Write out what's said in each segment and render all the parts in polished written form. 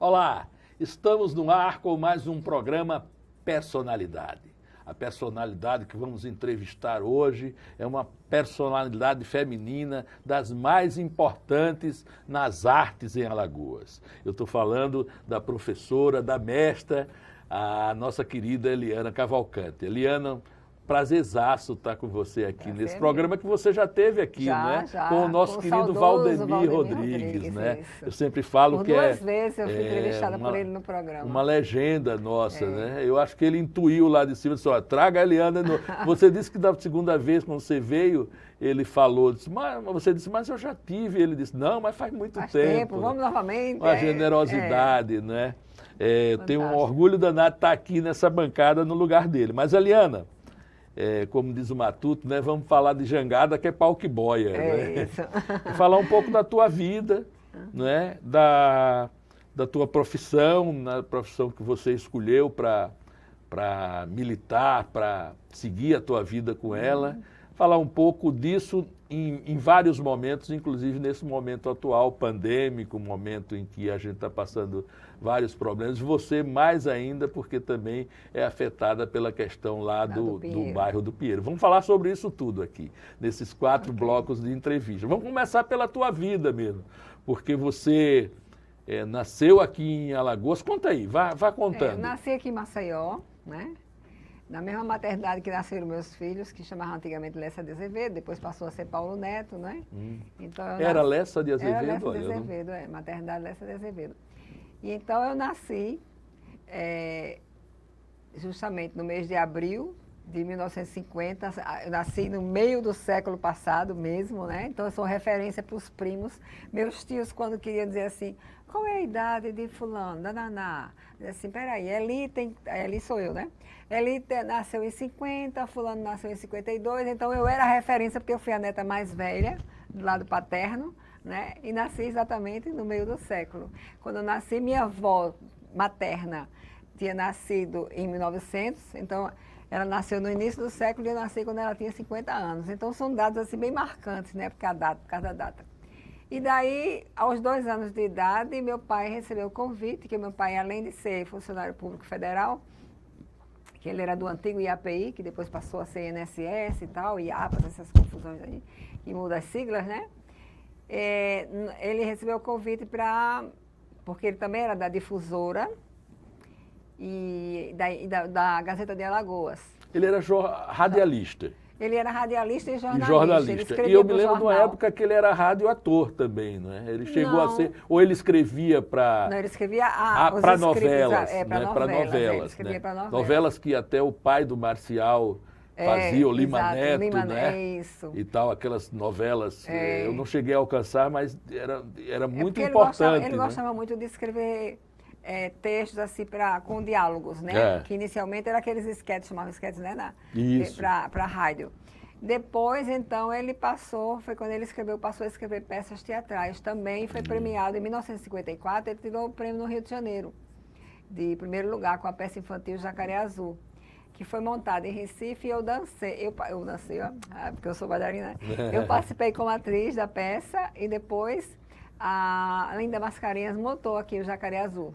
Olá, estamos no ar com mais um programa Personalidade. A personalidade que vamos entrevistar hoje é uma personalidade feminina das mais importantes nas artes em Alagoas. Eu estou falando da professora, da mestra, a nossa querida Eliana Cavalcante. Eliana, prazerzaço estar com você aqui nesse programa que você já teve aqui, né? Com o nosso querido Valdemir Rodrigues, né? Isso. Eu sempre falo que duas vezes eu fui entrevistada por ele no programa. Uma legenda nossa, né? Eu acho que ele intuiu lá de cima, disse, ó, traga a Eliana. Você disse que da segunda vez, quando você veio, ele falou, você disse, mas eu já tive. Ele disse, não, mas faz muito tempo. Vamos novamente. Uma generosidade, né? Eu tenho um orgulho danado de estar aqui nessa bancada no lugar dele. Mas, Eliana, como diz o Matuto, né, vamos falar de jangada que é pau que boia. Né? Isso. E falar um pouco da tua vida, né, da tua profissão, na profissão que você escolheu para militar, para seguir a tua vida com ela. Falar um pouco disso em vários momentos, inclusive nesse momento atual, pandêmico, momento em que a gente está passando vários problemas. Você mais ainda, porque também é afetada pela questão lá do bairro do Pinheiro. Vamos falar sobre isso tudo aqui, nesses 4 blocos de entrevista. Vamos começar pela tua vida mesmo, porque você nasceu aqui em Alagoas. Conta aí, vá contando. Eu nasci aqui em Maceió, né? Na mesma maternidade que nasceram meus filhos, que chamavam antigamente Lessa de Azevedo, depois passou a ser Paulo Neto, né? Então, era Lessa de Azevedo? Era Lessa de Azevedo, maternidade Lessa de Azevedo. E então eu nasci justamente no mês de abril de 1950, eu nasci no meio do século passado mesmo, né? Então eu sou referência para os primos. Meus tios, quando queriam dizer assim, qual é a idade de fulano, da Naná? Assim, peraí, Eli sou eu, né? Eli nasceu em 50, fulano nasceu em 52, então eu era a referência porque eu fui a neta mais velha, do lado paterno, né? E nasci exatamente no meio do século. Quando eu nasci, minha avó materna tinha nascido em 1900, então ela nasceu no início do século e eu nasci quando ela tinha 50 anos. Então são dados assim bem marcantes, né? Por causa da data. E daí, aos 2 anos de idade, meu pai recebeu o convite, que meu pai, além de ser funcionário público federal, que ele era do antigo IAPI, que depois passou a ser INSS e tal, IAPAS, essas confusões aí, e muda as siglas, né? Ele recebeu o convite porque ele também era da difusora e da Gazeta de Alagoas. Ele era radialista. Ele era radialista e jornalista. E eu me lembro de uma época que ele era radioator também, não é? Ele chegou a ser... Ou ele escrevia para... Não, ele escrevia para novelas. Para novelas. Ele escrevia né? para novelas. Novelas que até o pai do Marcial fazia, o Lima Neto, né? Isso. E tal, aquelas novelas. Eu não cheguei a alcançar, mas era muito importante. Ele gostava muito de escrever textos assim com diálogos, né? Que inicialmente eram aqueles esquetes, chamavam esquetes, né? Para a rádio. Depois, então, foi quando ele passou a escrever peças teatrais. Também foi premiado em 1954, ele tirou o prêmio no Rio de Janeiro, de primeiro lugar, com a peça infantil Jacaré Azul, que foi montada em Recife e eu dancei. Eu dancei, porque eu sou bailarina. Eu participei como atriz da peça e depois a Linda Mascarenhas montou aqui o Jacaré Azul.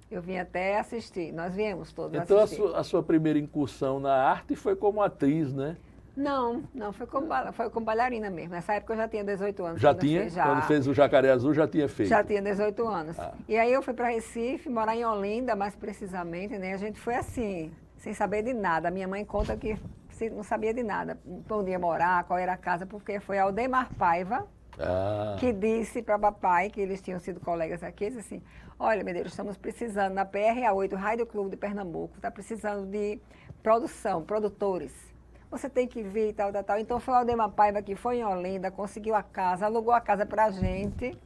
Eu vim até assistir, nós viemos todos assistir. Então a sua primeira incursão na arte foi como atriz, né? Não, foi como bailarina mesmo. Nessa época eu já tinha 18 anos. Já tinha? Quando fez o Jacaré Azul já tinha feito? Já tinha 18 anos. E aí eu fui para Recife, morar em Olinda, mais precisamente, né? A gente foi assim, sem saber de nada. A minha mãe conta que não sabia de nada, onde ia morar, qual era a casa, porque foi Aldemar Paiva, que disse para papai, que eles tinham sido colegas aqui, disse assim, olha, Medeiros, estamos precisando, na PRA8, Rádio Clube de Pernambuco, está precisando de produtores. Você tem que vir, tal. Então foi o Aldemar Paiva que foi em Olinda, conseguiu a casa, alugou a casa para a gente.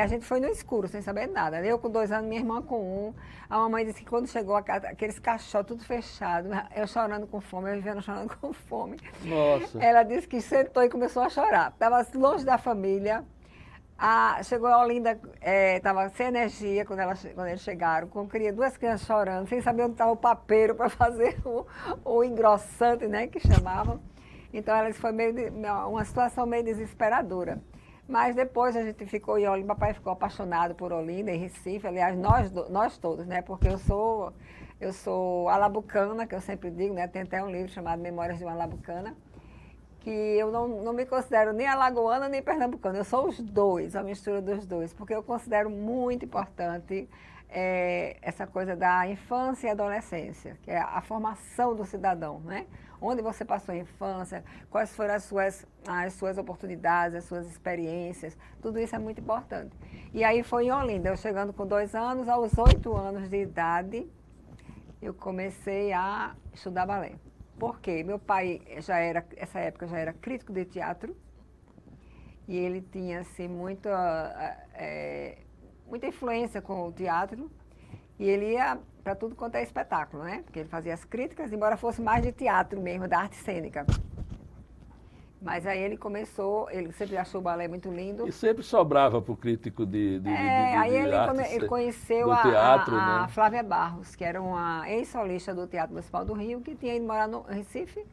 A gente foi no escuro, sem saber nada. Eu com 2 anos, minha irmã com 1. A mamãe disse que quando chegou a casa, aqueles caixotes tudo fechado, eu chorando com fome, eu vivendo chorando com fome. Nossa. Ela disse que sentou e começou a chorar. Estava longe da família. Chegou a Olinda, estava sem energia quando eles chegaram, com 2 crianças chorando, sem saber onde estava o papeiro para fazer o engrossante, né, que chamavam. Então, foi uma situação meio desesperadora. Mas depois a gente ficou em Olinda, papai ficou apaixonado por Olinda, em Recife, aliás, nós todos, né? Porque eu sou alabucana, que eu sempre digo, né? Tem até um livro chamado Memórias de uma Alabucana, que eu não me considero nem alagoana nem pernambucana, eu sou os dois, a mistura dos dois, porque eu considero muito importante essa coisa da infância e adolescência, que é a formação do cidadão, né? Onde você passou a infância, quais foram as suas oportunidades, as suas experiências, tudo isso é muito importante. E aí foi em Olinda, eu chegando com 2 anos, aos 8 anos de idade, eu comecei a estudar balé. Por quê? Meu pai essa época já era crítico de teatro, e ele tinha assim, muita influência com o teatro, e ele ia para tudo quanto é espetáculo, né? Porque ele fazia as críticas, embora fosse mais de teatro mesmo, da arte cênica. Mas aí ele sempre achou o balé muito lindo. E sempre sobrava para o crítico de aí ele conheceu teatro, a né? Flávia Barros, que era uma ex-solista do Teatro Municipal do Rio, que tinha ido morar no Recife,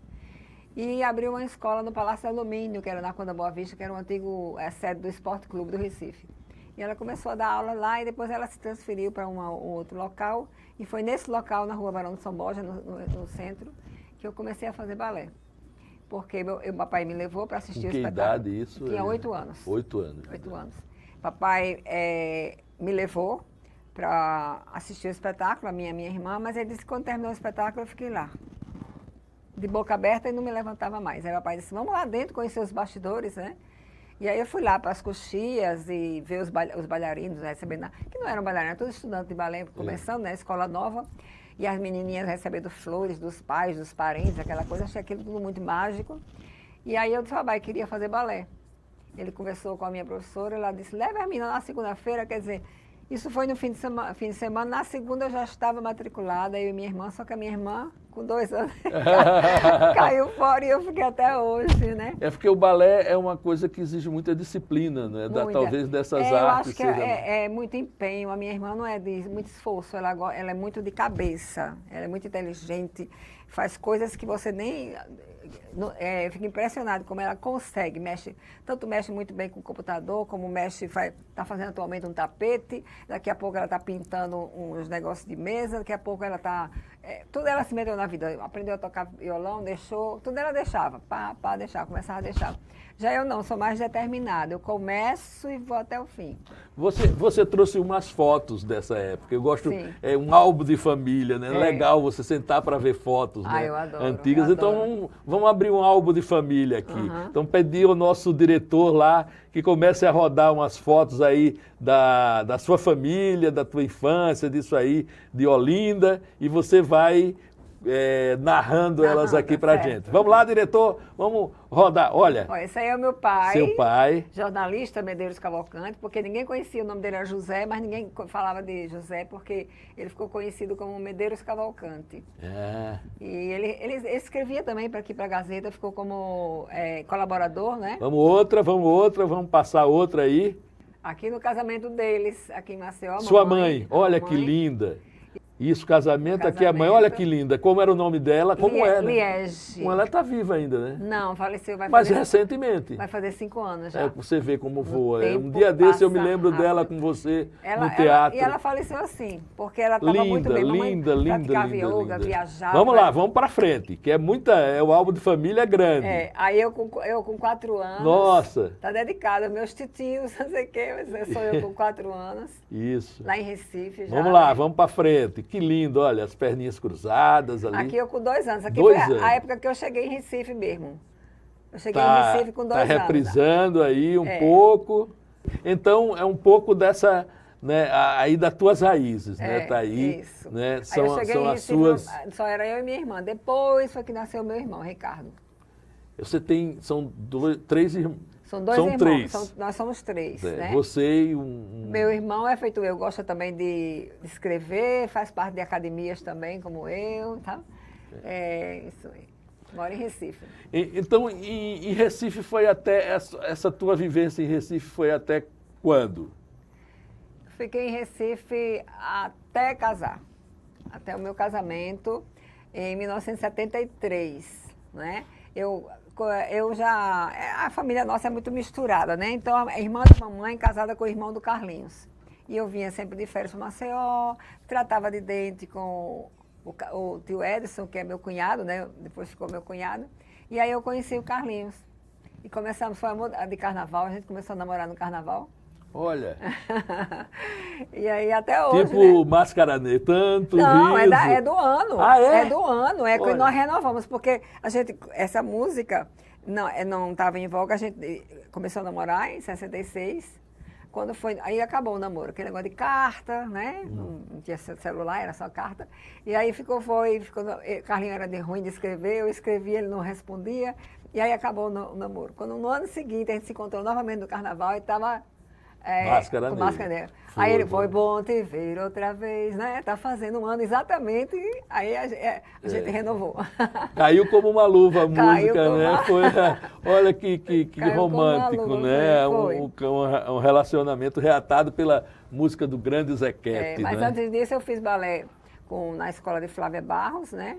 e abriu uma escola no Palácio do Alumínio, que era na Conda Boa Vista, que era um antigo sede do Esporte Clube do Recife. E ela começou a dar aula lá e depois ela se transferiu para um outro local. E foi nesse local, na Rua Barão de São Borja, no centro, que eu comecei a fazer balé. Porque meu papai me levou para assistir o espetáculo. Que idade isso? Tinha 8 anos. 8 anos. 8 anos. Papai me levou para assistir o espetáculo, a minha irmã, mas ele disse que quando terminou o espetáculo eu fiquei lá, de boca aberta, e não me levantava mais. Aí o papai disse, vamos lá dentro conhecer os bastidores, né? E aí eu fui lá para as coxias e ver os bailarinos recebendo, que não eram bailarinos, eram todos estudantes de balé, começando, né, escola nova, e as menininhas recebendo flores dos pais, dos parentes, aquela coisa, achei aquilo tudo muito mágico. E aí eu disse, papai, queria fazer balé. Ele conversou com a minha professora, ela disse, leve a menina na segunda-feira, quer dizer, isso foi no fim de semana, na segunda eu já estava matriculada, eu e minha irmã, só que a minha irmã, com 2 anos, caiu fora e eu fiquei até hoje, né? É porque o balé é uma coisa que exige muita disciplina, né? Talvez dessas artes. Eu acho que é muito empenho, a minha irmã não é de muito esforço, ela é muito de cabeça, ela é muito inteligente, faz coisas que você nem... fica impressionado como ela consegue, tanto mexe muito bem com o computador, como está fazendo atualmente um tapete, daqui a pouco ela está pintando uns negócios de mesa, daqui a pouco ela está... tudo ela se meteu na vida, aprendeu a tocar violão, tudo ela deixava, deixava, começava a deixar. Já eu não, sou mais determinada, eu começo e vou até o fim. Você trouxe umas fotos dessa época, eu gosto, um álbum de família, né? Legal você sentar para ver fotos, né? Eu adoro, antigas, eu então adoro. Vamos abrir um álbum de família aqui. Então pedi ao nosso diretor lá que comece a rodar umas fotos aí da sua família, da tua infância, disso aí, de Olinda, e você vai narrando elas aqui pra gente. Vamos lá, diretor, vamos rodar. Olha, esse aí é o meu pai. Seu pai. Jornalista Medeiros Cavalcante, porque ninguém conhecia, o nome dele era José, mas ninguém falava de José, porque ele ficou conhecido como Medeiros Cavalcante. E ele escrevia também para aqui, para a Gazeta, ficou como colaborador, né? Vamos passar outra aí. Aqui no casamento deles, aqui em Maceió. Sua mãe, olha que linda. Isso, casamento aqui, a mãe, olha que linda. Como era o nome dela? Como é, né? Liege. Ela está viva ainda, né? Não, faleceu. Mas recentemente. Vai fazer 5 anos já. Você vê como voa. Um dia desse eu me lembro dela com você no teatro. E ela faleceu assim, porque ela estava muito bem. Linda. Yoga, viajava. Vamos lá, vamos para frente, que o álbum de família é grande. Aí eu com 4 anos. Nossa. Tá dedicada, meus titios, não sei o quê, mas sou eu com 4 anos. Isso. Lá em Recife já. Vamos lá, vamos para frente. Que lindo, olha, as perninhas cruzadas ali. Aqui eu com 2 anos. Aqui foi a época que eu cheguei em Recife mesmo. Eu cheguei em Recife com 2 anos. Está reprisando aí um pouco. Então, é um pouco dessa, né, aí das tuas raízes, né? Tá aí, isso. Né? Aí eu cheguei são em as Recife, suas... Só era eu e minha irmã. Depois foi que nasceu meu irmão, Ricardo. São 3 irmãos. São 2 irmãos. 3. Nós somos 3, né? Você e Meu irmão é feito eu, gosta também de escrever, faz parte de academias também, como eu, tá? Isso aí. Moro em Recife. Então, em Recife foi até, essa tua vivência em Recife foi até quando? Fiquei em Recife até casar, até o meu casamento, em 1973, né? eu já... A família nossa é muito misturada, né? Então, a irmã da mamãe casada com o irmão do Carlinhos. E eu vinha sempre de férias para Maceió, tratava de dente com o tio Edson, que é meu cunhado, né? Depois ficou meu cunhado. E aí eu conheci o Carlinhos. E começamos, foi amor de carnaval, a gente começou a namorar no carnaval. Olha. E aí até hoje, Tipo, né? Mascaranê, tanto Não, riso. é do ano. Ah, é? É do ano, é que Olha. nós renovamos, porque essa música não estava em voga, a gente começou a namorar em 66, quando foi, aí acabou o namoro, aquele negócio de carta, né? Não tinha celular, era só carta. E aí Carlinhos era de ruim de escrever, eu escrevia, ele não respondia, e aí acabou o namoro. Quando no ano seguinte a gente se encontrou novamente no carnaval e estava Máscara com Negra. máscara negra. Aí ele foi bom te ver outra vez, né? Tá fazendo um ano exatamente, e aí a gente renovou. Caiu como uma luva a Caiu música, como né? uma- Foi, olha que Caiu como romântico, uma luva, né? foi. Um relacionamento reatado pela música do grande Zequete, Mas né? antes disso eu fiz balé na escola de Flávia Barros, né?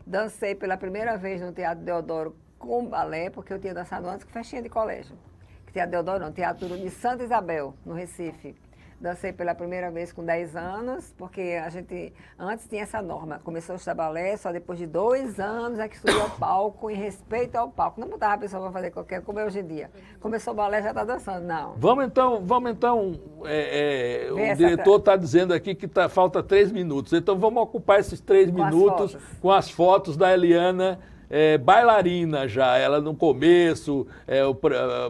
Dancei pela primeira vez no Teatro Deodoro com balé, porque eu tinha dançado antes com festinha de colégio. Teatro Deodoro não, Teatro de Santa Isabel, no Recife. Dancei pela primeira vez com 10 anos, porque a gente antes tinha essa norma. Começou a estudar balé, só depois de 2 anos é que subiu ao palco, em respeito ao palco. Não botava a pessoa para fazer qualquer, como é hoje em dia. Começou o balé, já está dançando, não. Vamos então, o diretor está dizendo aqui que falta 3 minutos. Então vamos ocupar esses 3 minutos com as fotos da Eliana, bailarina já, ela no começo,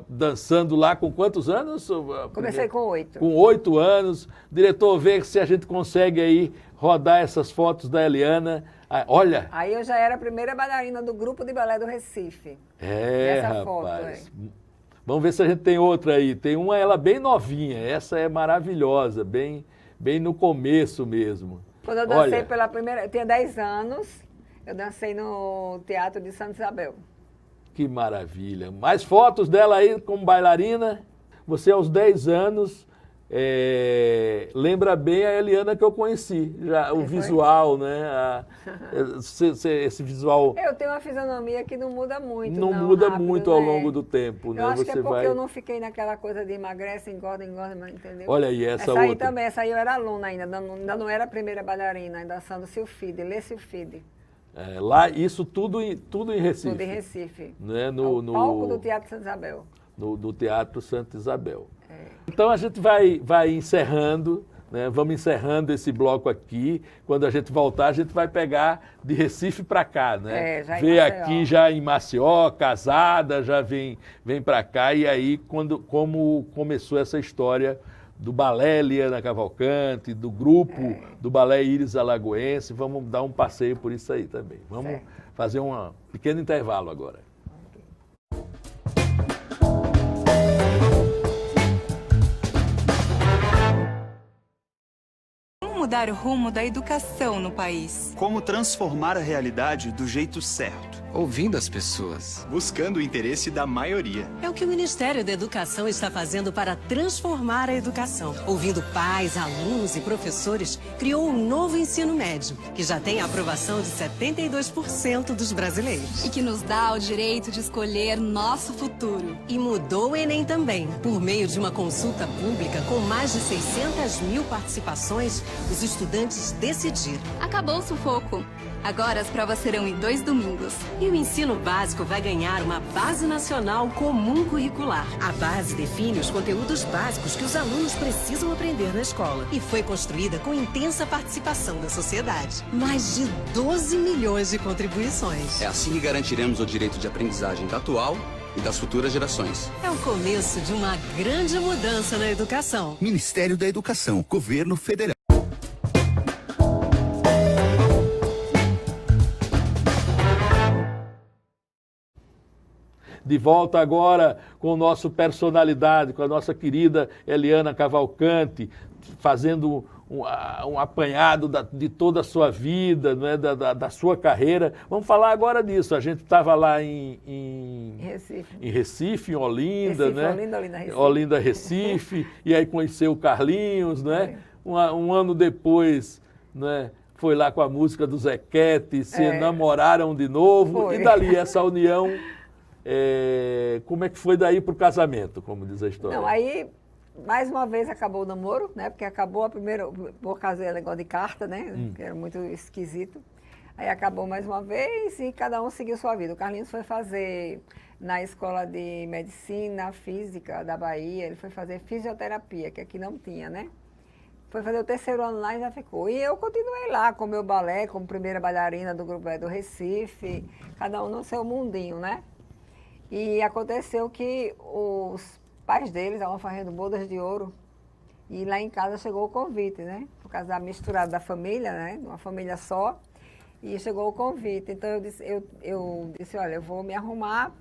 dançando lá com quantos anos? Comecei com 8. Com 8 anos. Diretor, vê se a gente consegue aí rodar essas fotos da Eliana. Olha! Aí eu já era a primeira bailarina do grupo de balé do Recife. Rapaz. Foto, vamos ver se a gente tem outra aí. Tem uma, ela bem novinha, essa é maravilhosa, bem no começo mesmo. Quando eu dancei pela primeira, eu tinha 10 anos, eu dancei no Teatro de Santa Isabel. Que maravilha. Mais fotos dela aí como bailarina. Você aos 10 anos, lembra bem a Eliana que eu conheci. Já, o visual, né? Esse visual... Eu tenho uma fisionomia que não muda muito. Não muda rápido, muito né? ao longo do tempo, né? Eu acho Você que é porque vai... eu não fiquei naquela coisa de emagrece, engorda, entendeu? Olha aí, essa aí outra. também, essa aí eu era aluna ainda não era a primeira bailarina, ainda dançando Silfide, Lê Silfide. Lá, isso tudo em Recife. Tudo em Recife. Né? No palco do Teatro Santa Isabel. Do Teatro Santa Isabel. Então a gente vai encerrando, né? Vamos encerrando esse bloco aqui. Quando a gente voltar, a gente vai pegar de Recife para cá, né? Já Vê aqui já em Maceió, casada, já vem para cá. E aí, como começou essa história do balé Eliana Cavalcante, do grupo do balé Íris Alagoense, vamos dar um passeio por isso aí também. Vamos fazer um pequeno intervalo agora. Mudar o rumo da educação no país. Como transformar a realidade do jeito certo. Ouvindo as pessoas. Buscando o interesse da maioria. É o que o Ministério da Educação está fazendo para transformar a educação. Ouvindo pais, alunos e professores, criou um novo ensino médio, que já tem a aprovação de 72% dos brasileiros. E que nos dá o direito de escolher nosso futuro. E mudou o Enem também. Por meio de uma consulta pública com mais de 600 mil participações, os estudantes decidiram. Acabou o sufoco. Agora as provas serão em 2 domingos. E o ensino básico vai ganhar uma base nacional comum curricular. A base define os conteúdos básicos que os alunos precisam aprender na escola. E foi construída com intensa participação da sociedade. Mais de 12 milhões de contribuições. É assim que garantiremos o direito de aprendizagem da atual e das futuras gerações. É o começo de uma grande mudança na educação. Ministério da Educação, Governo Federal. De volta agora com o nosso personalidade, com a nossa querida Eliana Cavalcante, fazendo um apanhado de toda a sua vida, né, da sua carreira. Vamos falar agora disso. A gente estava lá em Recife, em Olinda, Recife, né? Olinda, Recife. Olinda, Recife, e aí conheceu o Carlinhos, né? Um ano depois, né? Foi lá com a música do Zequete, se enamoraram de novo, Foi. e dali essa união Como é que foi daí para o casamento, como diz a história? Não, aí, mais uma vez, acabou o namoro, né? Porque acabou a primeira, por causa do negócio de carta, né? Que era muito esquisito. Aí acabou mais uma vez e cada um seguiu sua vida. O Carlinhos foi fazer na Escola de Medicina Física da Bahia, ele foi fazer fisioterapia, que aqui não tinha, né? Foi fazer o 3º ano lá e já ficou. E eu continuei lá com o meu balé, como primeira bailarina do Grupo do Recife, cada um no seu mundinho, né? E aconteceu que os pais deles estavam fazendo bodas de ouro e lá em casa chegou o convite, né? Por causa da misturada da família, né? Uma família só. E chegou o convite. Então eu disse, olha, eu vou me arrumar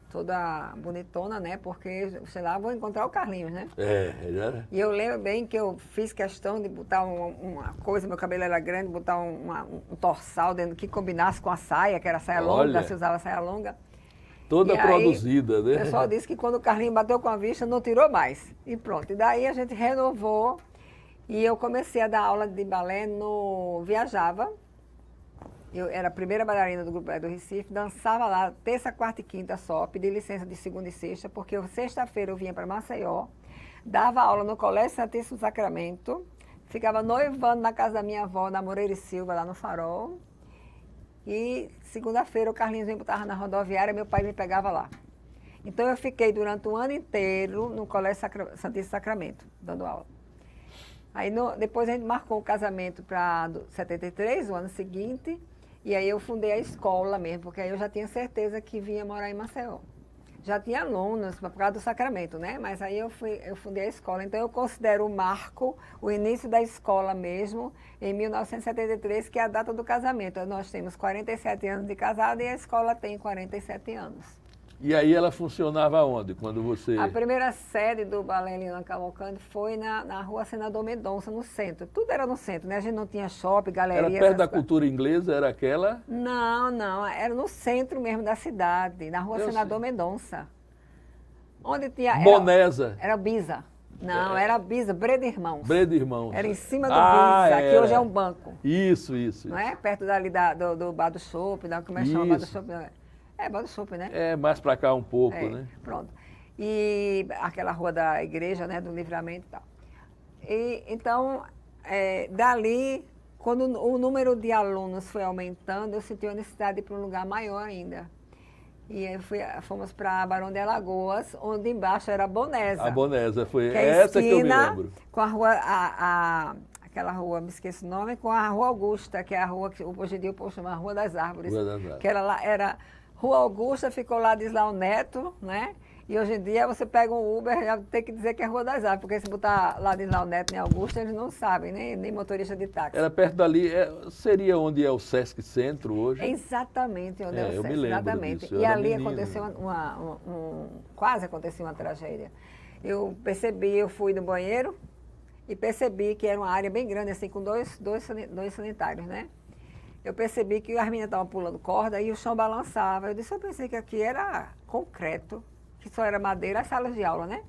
toda bonitona, né? Porque, sei lá, vou encontrar o Carlinhos, né? Já era. E eu lembro bem que eu fiz questão de botar uma coisa, meu cabelo era grande, botar um torsal dentro que combinasse com a saia, que era saia longa, se usava saia longa. Toda e produzida, aí, né? O pessoal disse que quando o Carlinhos bateu com a vista, não tirou mais. E pronto. E daí a gente renovou e eu comecei a dar aula de balé no Viajava. Eu era a primeira bailarina do Grupo do Recife, dançava lá terça, quarta e quinta só, pedi licença de segunda e sexta, porque sexta-feira eu vinha para Maceió, dava aula no Colégio Santíssimo Sacramento, ficava noivando na casa da minha avó, na Moreira e Silva, lá no Farol, e segunda-feira o Carlinhos me botava na rodoviária, meu pai me pegava lá. Então eu fiquei durante um ano inteiro no Colégio Santíssimo Sacramento, dando aula. Aí depois a gente marcou o casamento para 73, o ano seguinte, e aí eu fundei a escola mesmo, porque aí eu já tinha certeza que vinha morar em Maceió. Já tinha alunos por causa do Sacramento, né? Mas aí eu fundei a escola. Então eu considero o marco, o início da escola mesmo, em 1973, que é a data do casamento. Nós temos 47 anos de casado e a escola tem 47 anos. E aí ela funcionava onde, quando você... A primeira sede do Balé Lina Cavalcante foi na rua Senador Mendonça, no centro. Tudo era no centro, né? A gente não tinha shopping, galeria... Era perto da cultura inglesa, era aquela? Não, era no centro mesmo da cidade, na rua Senador Mendonça. Onde tinha... Bonesa. Era Bisa. Não, era Bisa, Breda Irmãos. Breda Irmãos. Era em cima do Bisa, que hoje é um banco. Isso. Não é? Perto dali do Bar do Shopping, como é que chama o Bar do Shopping? Bar do Shopping, né? Mais pra cá um pouco, né? Pronto. E aquela rua da igreja, né, do Livramento e tal. E, então, dali, quando o número de alunos foi aumentando, eu senti a necessidade de ir para um lugar maior ainda. E aí fomos para Barão de Alagoas, onde embaixo era a Bonesa. A Bonesa, foi essa que eu me lembro. Com a rua, aquela rua, me esqueço o nome, com a Rua Augusta, que é a rua que hoje em dia o povo chama Rua das Árvores. Rua das Árvores. Que era Rua Augusta, ficou lá, diz lá o Neto, né? E hoje em dia você pega um Uber, já tem que dizer que é Rua das Árvores, porque se botar lá, diz lá o Neto, nem Augusta, eles não sabem, nem motorista de táxi. Era perto dali, seria onde é o Sesc Centro hoje? Exatamente onde é o Sesc, eu me lembro exatamente. disso, E ali menino. aconteceu quase aconteceu uma tragédia. Eu fui no banheiro e percebi que era uma área bem grande, assim, com dois sanitários, né? Eu percebi que as meninas estavam pulando corda e o chão balançava. Eu pensei que aqui era concreto, que só era madeira, as salas de aula, né?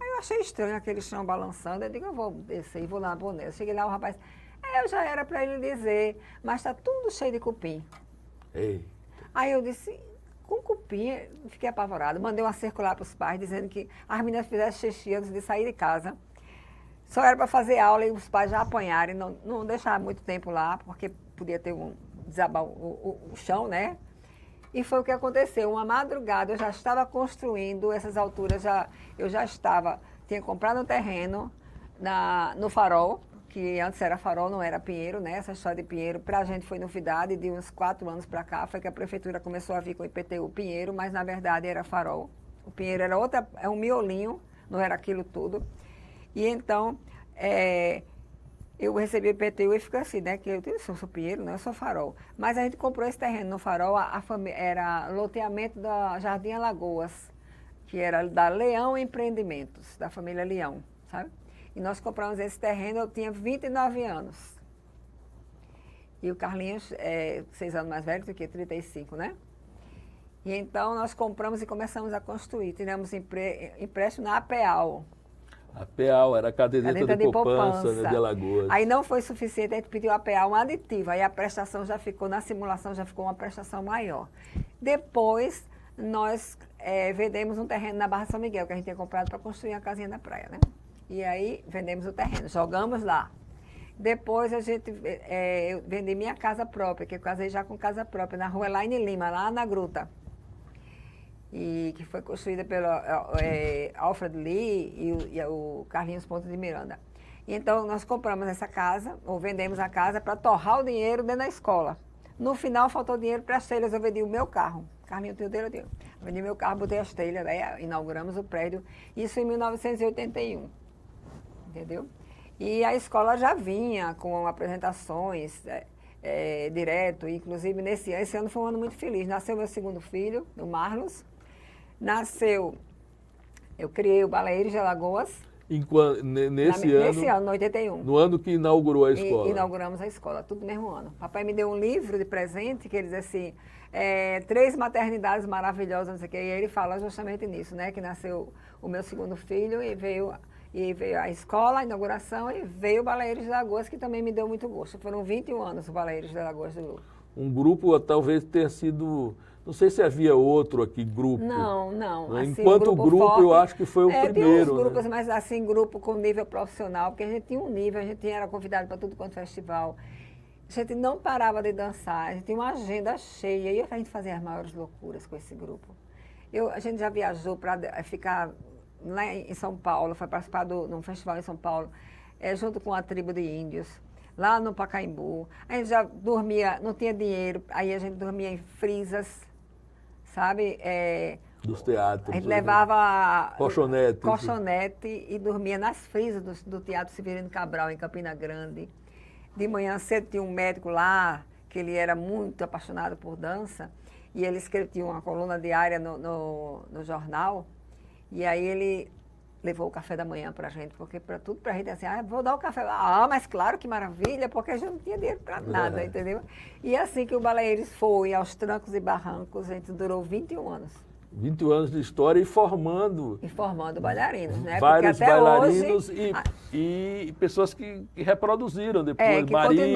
Aí eu achei estranho aquele chão balançando. Eu digo, eu vou descer e vou lá na Bonesa. Cheguei lá, o rapaz, eu já era para ele dizer, mas está tudo cheio de cupim. Ei. Aí eu disse, com cupim, fiquei apavorada. Mandei uma circular para os pais, dizendo que as meninas fizessem xixi antes de sair de casa. Só era para fazer aula e os pais já apanharem, não deixar muito tempo lá, porque podia ter desabar o chão, né? E foi o que aconteceu. Uma madrugada eu já estava construindo essas alturas, eu já tinha comprado um terreno no Farol, que antes era Farol, não era Pinheiro, né? Essa história de Pinheiro, para a gente foi novidade, de uns 4 anos para cá, foi que a prefeitura começou a vir com o IPTU Pinheiro, mas na verdade era Farol. O Pinheiro era um miolinho, não era aquilo tudo. E então, eu recebi o IPTU e fico assim, né? Que eu sou Pinheiro, não, eu sou Farol. Mas a gente comprou esse terreno no Farol, era loteamento da Jardim Alagoas, que era da Leão Empreendimentos, da família Leão, sabe? E nós compramos esse terreno, eu tinha 29 anos. E o Carlinhos, 6 anos mais velho do que 35, né? E então nós compramos e começamos a construir. Tivemos empréstimo na APEAL. A APEAL era a caderneta de poupança, né, de Alagoas. Aí não foi suficiente, a gente pediu a APEAL um aditivo. Aí a prestação já ficou, na simulação já ficou uma prestação maior. Depois nós vendemos um terreno na Barra São Miguel, que a gente tinha comprado para construir a casinha na praia, né? E aí vendemos o terreno, jogamos lá. Depois eu vendi minha casa própria, que eu casei já com casa própria, na rua Elaine Lima, lá na Gruta. E que foi construída pelo Alfred Lee e o Carlinhos Pontes de Miranda. Então, nós compramos essa casa, ou vendemos a casa, para torrar o dinheiro dentro da escola. No final, faltou dinheiro para as telhas, eu vendi o meu carro. Carlinho tem o dele, eu tenho. Vendi meu carro, botei as telhas, aí inauguramos o prédio, isso em 1981. Entendeu? E a escola já vinha com apresentações direto, inclusive esse ano foi um ano muito feliz. Nasceu meu segundo filho, o Marlos. Eu criei o Baleeiros de Alagoas. Nesse ano, no 81. No ano que inaugurou a escola. Inauguramos a escola, tudo no mesmo ano. Papai me deu um livro de presente, que ele diz assim, 3 maternidades maravilhosas, não sei o quê. E ele fala justamente nisso, né? Que nasceu o meu segundo filho e veio a escola, a inauguração, e veio o Baleeiros de Alagoas, que também me deu muito gosto. Foram 21 anos o Baleeiros de Alagoas do grupo. Um grupo talvez tenha sido... Não sei se havia outro aqui, grupo. Não. Assim, enquanto grupo forte, eu acho que foi o primeiro. Tinha uns grupos, né? Mas assim, grupo com nível profissional, porque a gente tinha um nível, a gente era convidado para tudo quanto festival. A gente não parava de dançar, a gente tinha uma agenda cheia, e a gente fazia as maiores loucuras com esse grupo. A gente já viajou para ficar lá em São Paulo, foi participar de um festival em São Paulo, junto com a tribo de índios. Lá no Pacaembu, a gente já dormia, não tinha dinheiro, aí a gente dormia em frisas, sabe? Dos teatros. A gente levava colchonete e dormia nas frisas do Teatro Severino Cabral, em Campina Grande. De manhã cedo tinha um médico lá, que ele era muito apaixonado por dança, e ele tinha uma coluna diária no jornal, e aí ele levou o café da manhã para a gente, porque para tudo para a gente assim, vou dar o café. Mas claro, que maravilha, porque a gente não tinha dinheiro para nada, entendeu? E assim que o Baleeiros foi aos trancos e barrancos, a gente durou 21 anos. 21 anos de história e formando... bailarinos, né? Vários porque até bailarinos hoje, e pessoas que reproduziram depois. Que Maria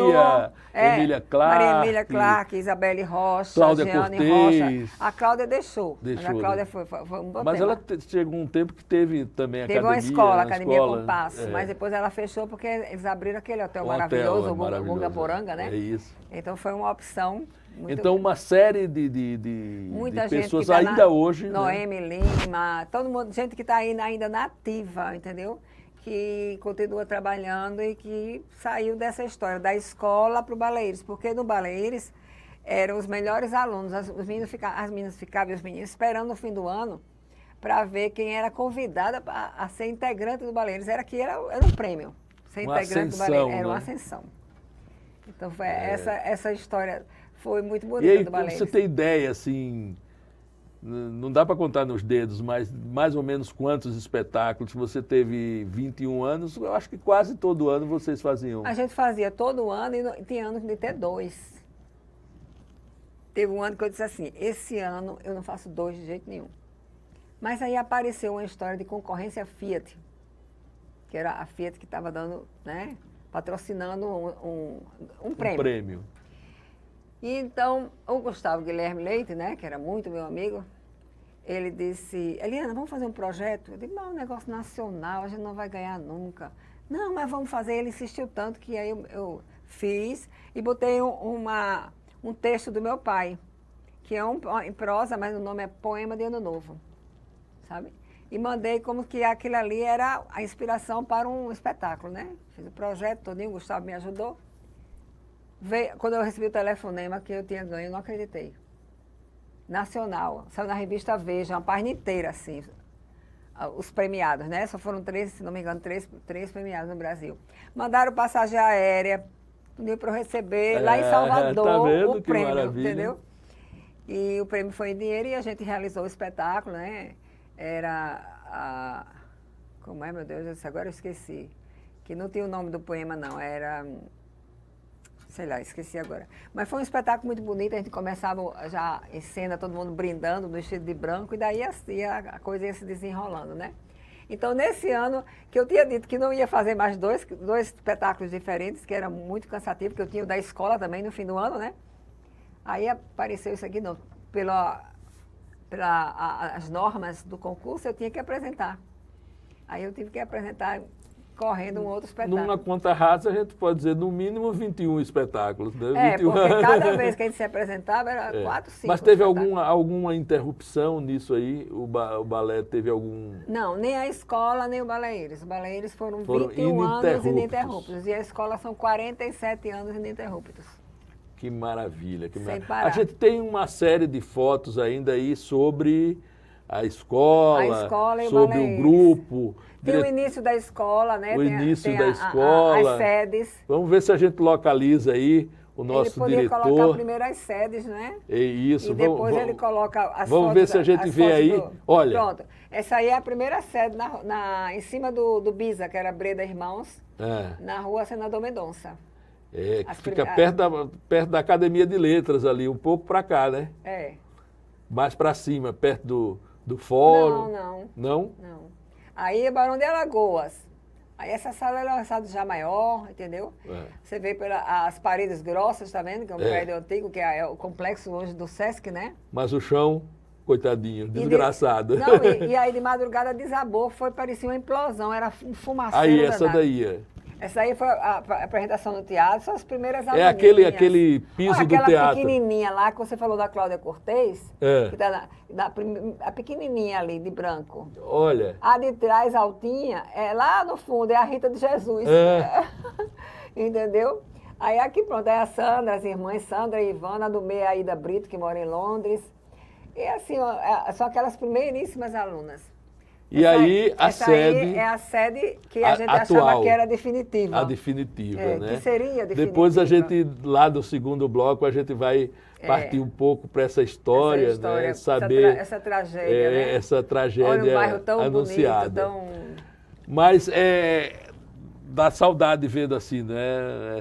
Emília Clarke. Maria Emília Clarke, Isabelle Rocha, Cláudia Jeane Cortez. Rocha. A Cláudia deixou. Mas a Cláudia foi um bom Mas tema. ela chegou um tempo que teve também academia. Teve uma escola, Academia Compasso. Mas depois ela fechou porque eles abriram aquele hotel maravilhoso, o Gungaporanga, né? É isso. Então foi uma opção... Então, uma série de pessoas ainda hoje... Noemi Lima, todo mundo, gente que está ainda na ativa, entendeu? Que continua trabalhando e que saiu dessa história, da escola para o Baleeiros. Porque no Baleeiros eram os melhores alunos, as meninas ficavam e os meninos esperando no fim do ano para ver quem era convidada a ser integrante do Baleeiros. Era um prêmio. Ser integrante do Baleeiros era uma ascensão. Então, foi essa história... Foi muito bonito. E aí, do Baleeiros. Você tem ideia, assim, não dá para contar nos dedos, mas mais ou menos quantos espetáculos? Você teve 21 anos, eu acho que quase todo ano vocês faziam. A gente fazia todo ano e tinha anos de ter 2. Teve um ano que eu disse assim, esse ano eu não faço 2 de jeito nenhum. Mas aí apareceu uma história de concorrência Fiat, que era a Fiat que estava dando, né, patrocinando um prêmio. Um prêmio. E então, o Gustavo Guilherme Leite, né, que era muito meu amigo, ele disse, Eliana, vamos fazer um projeto? Eu disse, não, é um negócio nacional, a gente não vai ganhar nunca. Não, mas vamos fazer. Ele insistiu tanto que aí eu fiz e botei um texto do meu pai, que é em prosa, mas o nome é Poema de Ano Novo, sabe? E mandei como que aquilo ali era a inspiração para um espetáculo, né? Fiz o projeto todinho, o Gustavo me ajudou. Quando eu recebi o telefonema que eu tinha ganho, eu não acreditei. Nacional, saiu na revista Veja, uma página inteira, assim, os premiados, né? Só foram 3, se não me engano, 3 premiados no Brasil. Mandaram passagem aérea, tudo para eu receber lá em Salvador, tá vendo? o prêmio, maravilha. Entendeu? E o prêmio foi em dinheiro e a gente realizou o espetáculo, né? Era como é, meu Deus, agora eu esqueci. Que não tinha o nome do poema, não, era... Sei lá, esqueci agora. Mas foi um espetáculo muito bonito, a gente começava já em cena, todo mundo brindando, vestido de branco, e daí a coisa ia se desenrolando, né? Então, nesse ano, que eu tinha dito que não ia fazer mais dois espetáculos diferentes, que era muito cansativo, porque eu tinha o da escola também no fim do ano, né? Aí apareceu isso aqui, não, as normas do concurso, eu tinha que apresentar. Aí eu tive que apresentar correndo um outro espetáculo. Numa conta rasa, a gente pode dizer, no mínimo 21 espetáculos. Né? 21 porque anos. cada vez que a gente se apresentava era 4, 5. Mas teve alguma interrupção nisso aí? O balé teve algum... Não, nem a escola, nem o Baleeiros. Os Baleeiros foram 21 anos ininterruptos. E a escola são 47 anos ininterruptos. Que maravilha, que maravilha. Parar. A gente tem uma série de fotos ainda aí sobre a escola e o sobre o grupo. Tem o início da escola, né? O início da escola. As sedes. Vamos ver se a gente localiza aí o nosso diretor. Ele poderia colocar primeiro as sedes, né? É isso. E depois ele coloca as fotos. Vamos ver se a gente vê aí. Olha. Pronto. Essa aí é a primeira sede em cima do Bisa, que era Breda Irmãos, na rua Senador Mendonça. Que fica perto da Academia de Letras ali, um pouco para cá, né? Mais para cima, perto do fórum. Não? Não. Aí é Barão de Alagoas. Aí essa sala era uma sala já maior, entendeu? Você vê pelas paredes grossas, tá vendo? Que é um prédio antigo, que é o complexo hoje do Sesc, né? Mas o chão, coitadinho, desgraçado. E aí de madrugada desabou, parecia uma implosão, era um fumaceiro. Aí essa daí Essa aí foi a apresentação do teatro, são as primeiras aluninhas. Aquele piso do teatro. Aquela pequenininha lá, que você falou da Cláudia Cortez, que tá a pequenininha ali, de branco. Olha. A de trás, altinha, lá no fundo, é a Rita de Jesus. Entendeu? Aí aqui pronto, é a Sandra, as irmãs Sandra e Ivana, do meio a Ida Brito, que mora em Londres. E assim, são aquelas primeiríssimas alunas. E aí a sede... Aí é a sede que a gente achava que era definitiva. A definitiva, né? Que seria definitiva. Depois a gente, lá do segundo bloco, a gente vai partir um pouco para essa história, né? Saber... Essa tragédia, né? Essa tragédia Olha, um bairro tão anunciada. Bonito, tão... Mas dá saudade vendo assim, né?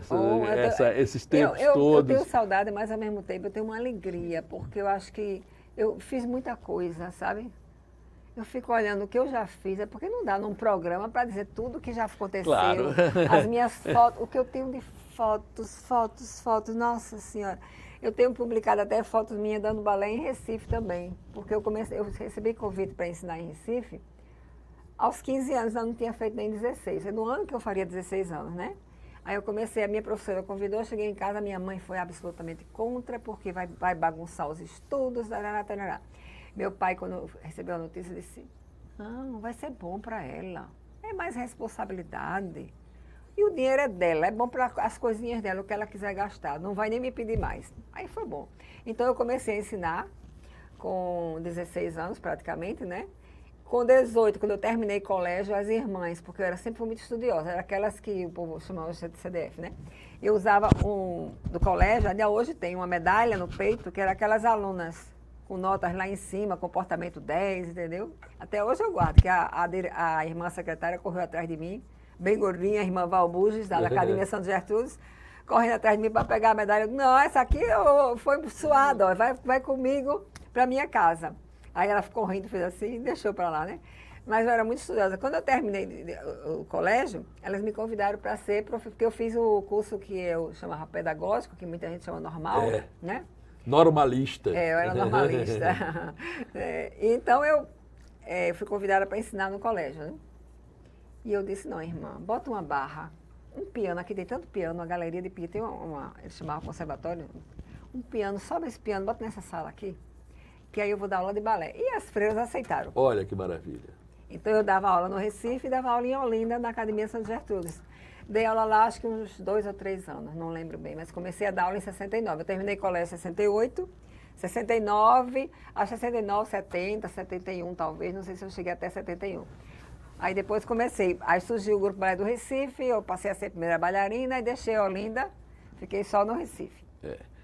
Esses tempos todos. Eu tenho saudade, mas ao mesmo tempo eu tenho uma alegria, porque eu acho que eu fiz muita coisa, sabe? Eu fico olhando o que eu já fiz, porque não dá num programa para dizer tudo o que já aconteceu. Claro. As minhas fotos, o que eu tenho de fotos, nossa senhora. Eu tenho publicado até fotos minhas dando balé em Recife também, porque eu recebi convite para ensinar em Recife. Aos 15 anos, eu não tinha feito nem 16. É no ano que eu faria 16 anos, né? Aí eu comecei, a minha professora convidou, eu cheguei em casa, minha mãe foi absolutamente contra, porque vai bagunçar os estudos, tarará. Meu pai, quando recebeu a notícia, disse, não, vai ser bom para ela, é mais responsabilidade. E o dinheiro é dela, é bom para as coisinhas dela, o que ela quiser gastar, não vai nem me pedir mais. Aí foi bom. Então eu comecei a ensinar com 16 anos praticamente, né? Com 18, quando eu terminei colégio, as irmãs, porque eu sempre fui muito estudiosa, eram aquelas que o povo chamava de CDF, né? Eu usava do colégio, até hoje tem uma medalha no peito, que era aquelas alunas com notas lá em cima, comportamento 10, entendeu? Até hoje eu guardo, que a irmã secretária correu atrás de mim, bem gordinha, a irmã Valbuges, da Academia São Gertrudes, correndo atrás de mim para pegar a medalha. Não, essa aqui foi suada, ó, vai comigo para minha casa. Aí ela ficou rindo, fez assim e deixou para lá, né? Mas eu era muito estudiosa. Quando eu terminei o colégio, elas me convidaram para ser, porque eu fiz o curso que eu chamava pedagógico, que muita gente chama normal, né? Normalista. Eu era normalista. Então eu fui convidada para ensinar no colégio, né? E eu disse, não, irmã, bota uma barra, um piano, aqui tem tanto piano, uma galeria de piano, tem eles chamavam conservatório, um piano, sobe esse piano, bota nessa sala aqui, que aí eu vou dar aula de balé. E as freiras aceitaram. Olha que maravilha. Então eu dava aula no Recife e dava aula em Olinda, na Academia São Gertrudes. Dei aula lá acho que uns 2 ou 3 anos, não lembro bem, mas comecei a dar aula em 69. Eu terminei colégio em 68, 69, acho 69, 70, 71 talvez, não sei se eu cheguei até 71. Aí depois comecei, aí surgiu o Grupo Balé do Recife, eu passei a ser primeira bailarina e deixei Olinda, fiquei só no Recife.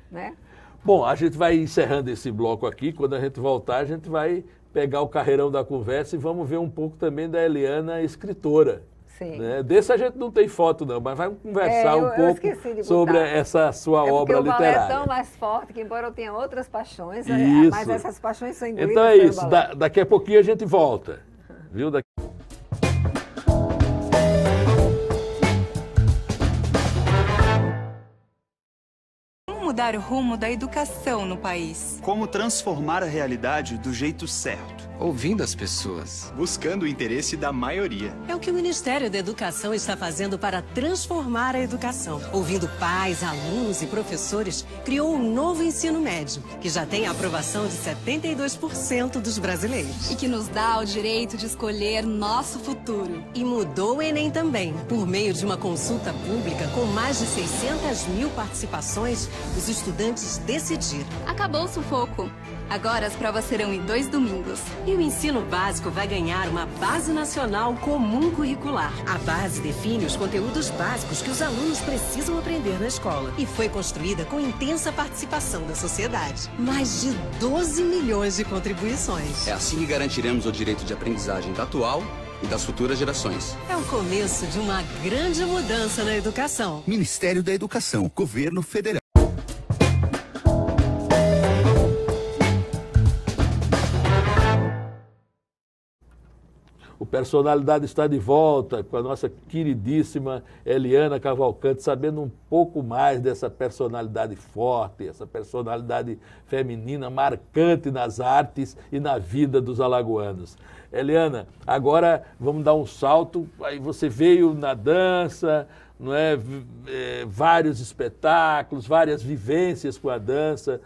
Né? Bom, a gente vai encerrando esse bloco aqui, quando a gente voltar a gente vai pegar o carreirão da conversa e vamos ver um pouco também da Eliana escritora. Sim. Né? Desse a gente não tem foto não, mas vamos conversar um pouco sobre essa sua obra literária. Porque o balé é tão mais forte que, embora eu tenha outras paixões, mas essas paixões são engolidas. Então é isso, daqui a pouquinho a gente volta. Viu? mudar o rumo da educação no país. Como transformar a realidade do jeito certo. Ouvindo as pessoas. Buscando o interesse da maioria. É o que o Ministério da Educação está fazendo para transformar a educação. Ouvindo pais, alunos e professores, criou um novo ensino médio, que já tem a aprovação de 72% dos brasileiros. E que nos dá o direito de escolher nosso futuro. E mudou o Enem também. Por meio de uma consulta pública com mais de 600 mil participações, os estudantes decidiram. Acabou o sufoco. Agora as provas serão em 2 domingos. E o ensino básico vai ganhar uma Base Nacional Comum Curricular. A base define os conteúdos básicos que os alunos precisam aprender na escola. E foi construída com intensa participação da sociedade. Mais de 12 milhões de contribuições. É assim que garantiremos o direito de aprendizagem da atual e das futuras gerações. É o começo de uma grande mudança na educação. Ministério da Educação, Governo Federal. O Personalidade está de volta com a nossa queridíssima Eliana Cavalcante, sabendo um pouco mais dessa personalidade forte, essa personalidade feminina marcante nas artes e na vida dos alagoanos. Eliana, agora vamos dar um salto, aí você veio na dança, não é? Vários espetáculos, várias vivências com a dança,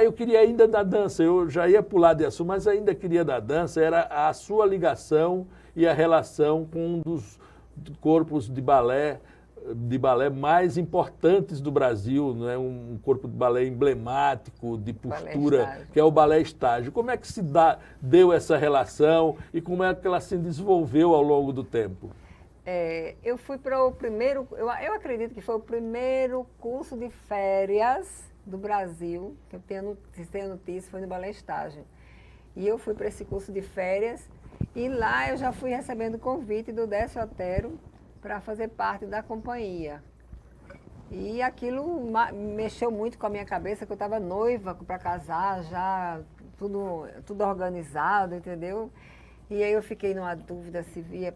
eu queria ainda da dança, eu já ia pular de assunto, mas ainda queria da dança, era a sua ligação e a relação com um dos corpos de balé mais importantes do Brasil, né? Um corpo de balé emblemático, de postura, que é o Balé Estágio. Como é que deu essa relação e como é que ela se desenvolveu ao longo do tempo? Eu fui para o primeiro, eu acredito que foi o primeiro curso de férias do Brasil, que eu tenho notícia, foi no Balé Estágio. E eu fui para esse curso de férias e lá eu já fui recebendo convite do Décio Otero para fazer parte da companhia. E aquilo mexeu muito com a minha cabeça, que eu estava noiva para casar, já tudo organizado, entendeu? E aí eu fiquei numa dúvida se via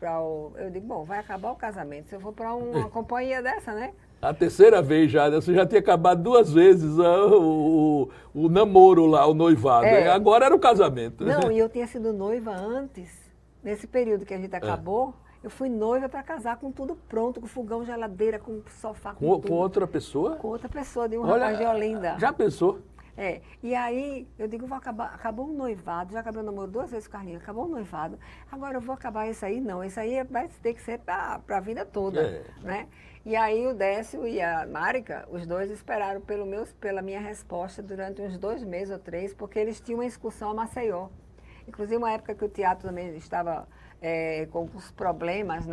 eu digo, bom, vai acabar o casamento, se eu for para uma companhia dessa, né? A terceira vez já, né? Você já tinha acabado 2 vezes o namoro lá, o noivado. Agora era o casamento. Não, e eu tinha sido noiva antes, nesse período que a gente acabou, eu fui noiva para casar com tudo pronto, com fogão, geladeira, com sofá, com tudo. Com outra pessoa? Com outra pessoa, de um rapaz de Olinda. Já pensou? E aí eu digo, acabou o noivado, já acabei o namoro 2 vezes com o Carlinhos, acabou o noivado, agora eu vou acabar isso aí? Não, isso aí vai ter que ser para a vida toda, né? E aí o Décio e a Márica, os dois esperaram pela minha resposta durante uns 2 meses ou 3, porque eles tinham uma excursão a Maceió. Inclusive uma época que o teatro também estava com os problemas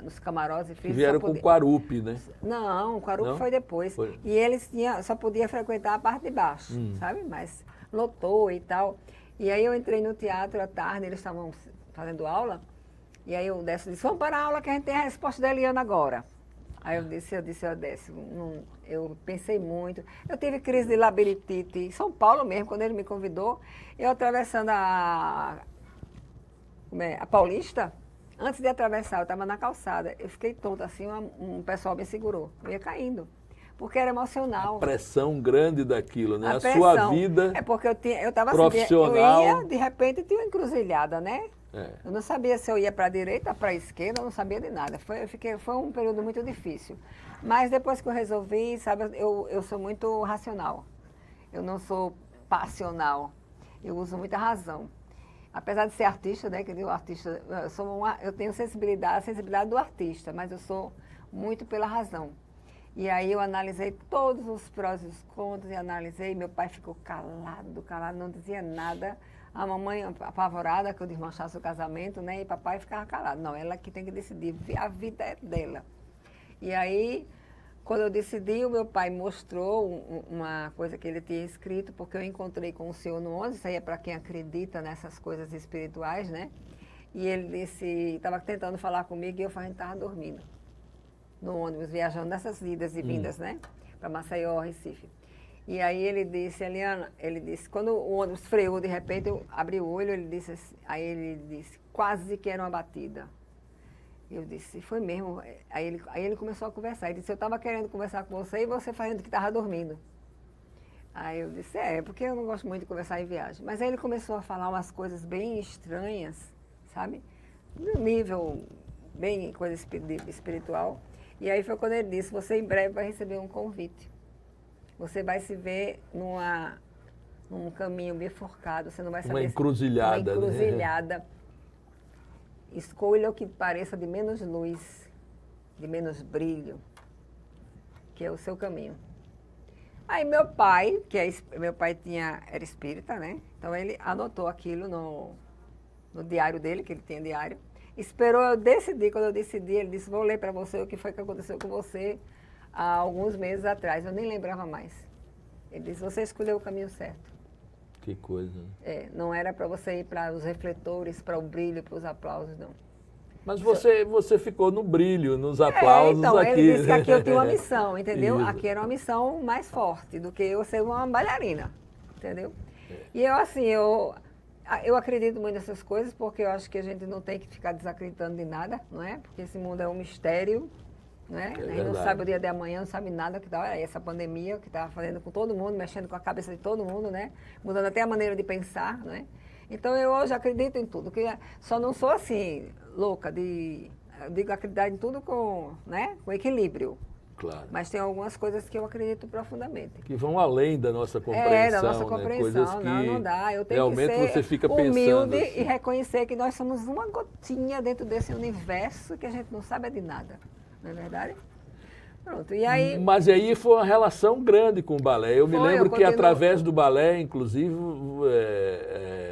nos camarotes. Vieram com o Quarupi, né? Não, o Quarupi foi depois. Foi. E eles só podiam frequentar a parte de baixo, sabe? Mas lotou e tal. E aí eu entrei no teatro à tarde, eles estavam fazendo aula, e aí o Décio disse, vamos para a aula que a gente tem a resposta da Eliana agora. Aí eu disse, Décio, eu pensei muito. Eu tive crise de labirintite em São Paulo mesmo, quando ele me convidou. Eu atravessando a Paulista, antes de atravessar, eu estava na calçada. Eu fiquei tonta assim, um pessoal me segurou. Eu ia caindo, porque era emocional. A pressão grande daquilo, né? A sua vida porque eu estava profissional. Assim, eu ia, de repente, tinha uma encruzilhada, né? Eu não sabia se eu ia para a direita, para a esquerda, eu não sabia de nada. Foi um período muito difícil. Mas depois que eu resolvi, sabe, eu sou muito racional. Eu não sou passional. Eu uso muita razão. Apesar de ser artista, né, que eu artista, eu tenho a sensibilidade do artista, mas eu sou muito pela razão. E aí eu analisei todos os prós e os contras, meu pai ficou calado, não dizia nada. A mamãe apavorada que eu desmanchasse o casamento, né? E papai ficava calado. Não, ela que tem que decidir, a vida é dela. E aí, quando eu decidi, o meu pai mostrou uma coisa que ele tinha escrito, porque eu encontrei com o senhor no ônibus, isso aí é para quem acredita nessas coisas espirituais, né? E ele disse, estava tentando falar comigo e a gente estava dormindo no ônibus, viajando nessas idas e vindas, né? Para Maceió, Recife. E aí ele disse, Eliana, quando o ônibus freou, de repente eu abri o olho, ele disse, quase que era uma batida. Eu disse, foi mesmo. Aí ele começou a conversar. Ele disse, eu estava querendo conversar com você e você fazendo que estava dormindo. Aí eu disse, porque eu não gosto muito de conversar em viagem. Mas aí ele começou a falar umas coisas bem estranhas, sabe? No nível bem coisa espiritual. E aí foi quando ele disse, você em breve vai receber um convite. Você vai se ver num caminho bifurcado, você não vai saber... Uma encruzilhada. Uma encruzilhada. Escolha o que pareça de menos luz, de menos brilho, que é o seu caminho. Aí meu pai, meu pai era espírita, né? Então ele anotou aquilo no diário dele, que ele tinha diário. Esperou eu decidir. Quando eu decidi, ele disse, vou ler para você o que foi que aconteceu com você há alguns meses atrás. Eu nem lembrava mais. Ele disse, você escolheu o caminho certo. Que coisa. Não era para você ir para os refletores, para o brilho, para os aplausos, não. Mas você ficou no brilho, nos aplausos então, aqui. Ele disse que aqui eu tinha uma missão, entendeu? Isso. Aqui era uma missão mais forte do que eu ser uma bailarina, entendeu? E eu, assim, eu acredito muito nessas coisas, porque eu acho que a gente não tem que ficar desacreditando de nada, não é? Porque esse mundo é um mistério, não é? A gente não sabe o dia de amanhã, não sabe nada que tá, essa pandemia que está fazendo com todo mundo, mexendo com a cabeça de todo mundo, né? Mudando até a maneira de pensar, não é? Então eu hoje acredito em tudo, que só não sou assim, louca, eu digo acreditar em tudo com equilíbrio. Claro. Mas tem algumas coisas que eu acredito profundamente. Que vão além da nossa compreensão. Da nossa compreensão. Coisas que não dá. Eu tenho realmente que ser você fica pensando humilde assim. E reconhecer que nós somos uma gotinha dentro desse universo que a gente não sabe de nada. Não é verdade? Pronto, e aí... Mas aí foi uma relação grande com o balé. Eu me lembro que através do balé, inclusive,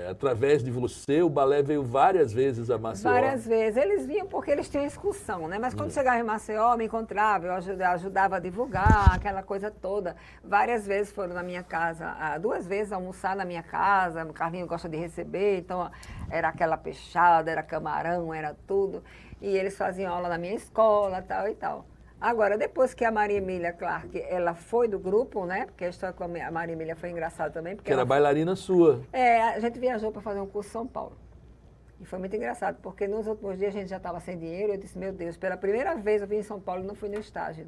através de você, o balé veio várias vezes a Maceió. Várias vezes. Eles vinham porque eles tinham excursão, né? Mas quando chegava em Maceió, me encontrava, eu ajudava a divulgar, aquela coisa toda. Várias vezes foram na minha casa, 2 vezes almoçar na minha casa, o Carlinhos gosta de receber, então era aquela peixada, era camarão, era tudo. E eles faziam aula na minha escola, tal e tal. Agora, depois que a Maria Emília Clark, ela foi do grupo, né? Porque a história com a Maria Emília foi engraçada também. Porque que era bailarina sua. A gente viajou para fazer um curso em São Paulo. E foi muito engraçado, porque nos últimos dias a gente já estava sem dinheiro. Eu disse, meu Deus, pela primeira vez eu vim em São Paulo e não fui no estágio.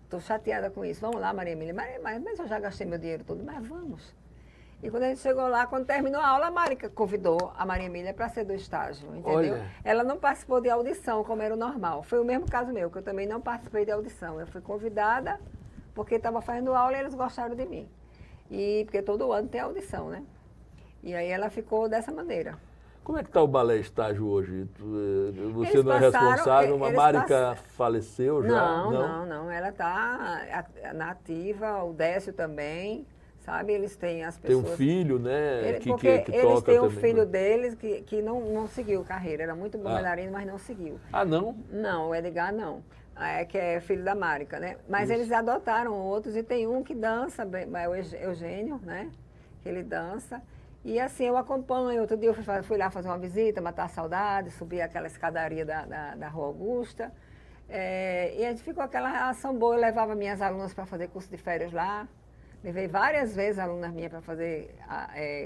Estou chateada com isso. Vamos lá, Maria Emília. Mas eu já gastei meu dinheiro todo, mas vamos. E quando a gente chegou lá, quando terminou a aula, a Marica convidou a Maria Emília para ser do estágio, entendeu? Olha. Ela não participou de audição, como era o normal. Foi o mesmo caso meu, que eu também não participei de audição. Eu fui convidada porque estava fazendo aula e eles gostaram de mim. E porque todo ano tem audição, né? E aí ela ficou dessa maneira. Como é que está o balé estágio hoje? Você Eles não é passaram, responsável? A eles Marica faleceu já? Não. Ela está na ativa, o Décio também. Sabe, eles têm as pessoas... Tem um filho, né, que porque toca também. Eles têm um filho deles que não seguiu carreira. Era muito bom bailarino, mas não seguiu. Ah, não? Não, o Edgar não. Que é filho da Marica, né? Mas eles adotaram outros e tem um que dança, é o Eugênio, né? Que ele dança. E assim, eu acompanho. Outro dia eu fui lá fazer uma visita, matar a saudade, subir aquela escadaria da Rua Augusta. E a gente ficou aquela relação boa. Eu levava minhas alunas para fazer curso de férias lá. Levei várias vezes alunas minhas para fazer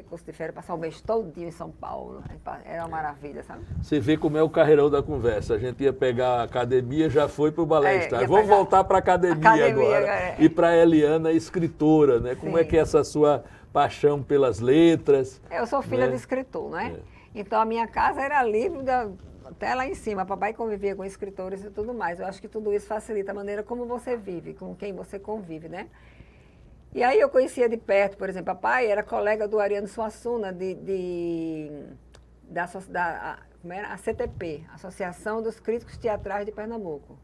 curso de férias, passar o mês todinho em São Paulo. Era uma maravilha, sabe? Você vê como é o carreirão da conversa. A gente ia pegar a academia, já foi para o balé estágio. Vamos voltar para a academia agora. E para a Eliana, escritora, né? Como é que é essa sua paixão pelas letras? Eu sou filha de escritor, né? Então a minha casa era livre até lá em cima. Papai convivia com escritores e tudo mais. Eu acho que tudo isso facilita a maneira como você vive, com quem você convive, né? E aí eu conhecia de perto, por exemplo, papai era colega do Ariano Suassuna, como era? A CTP, Associação dos Críticos Teatrais de Pernambuco,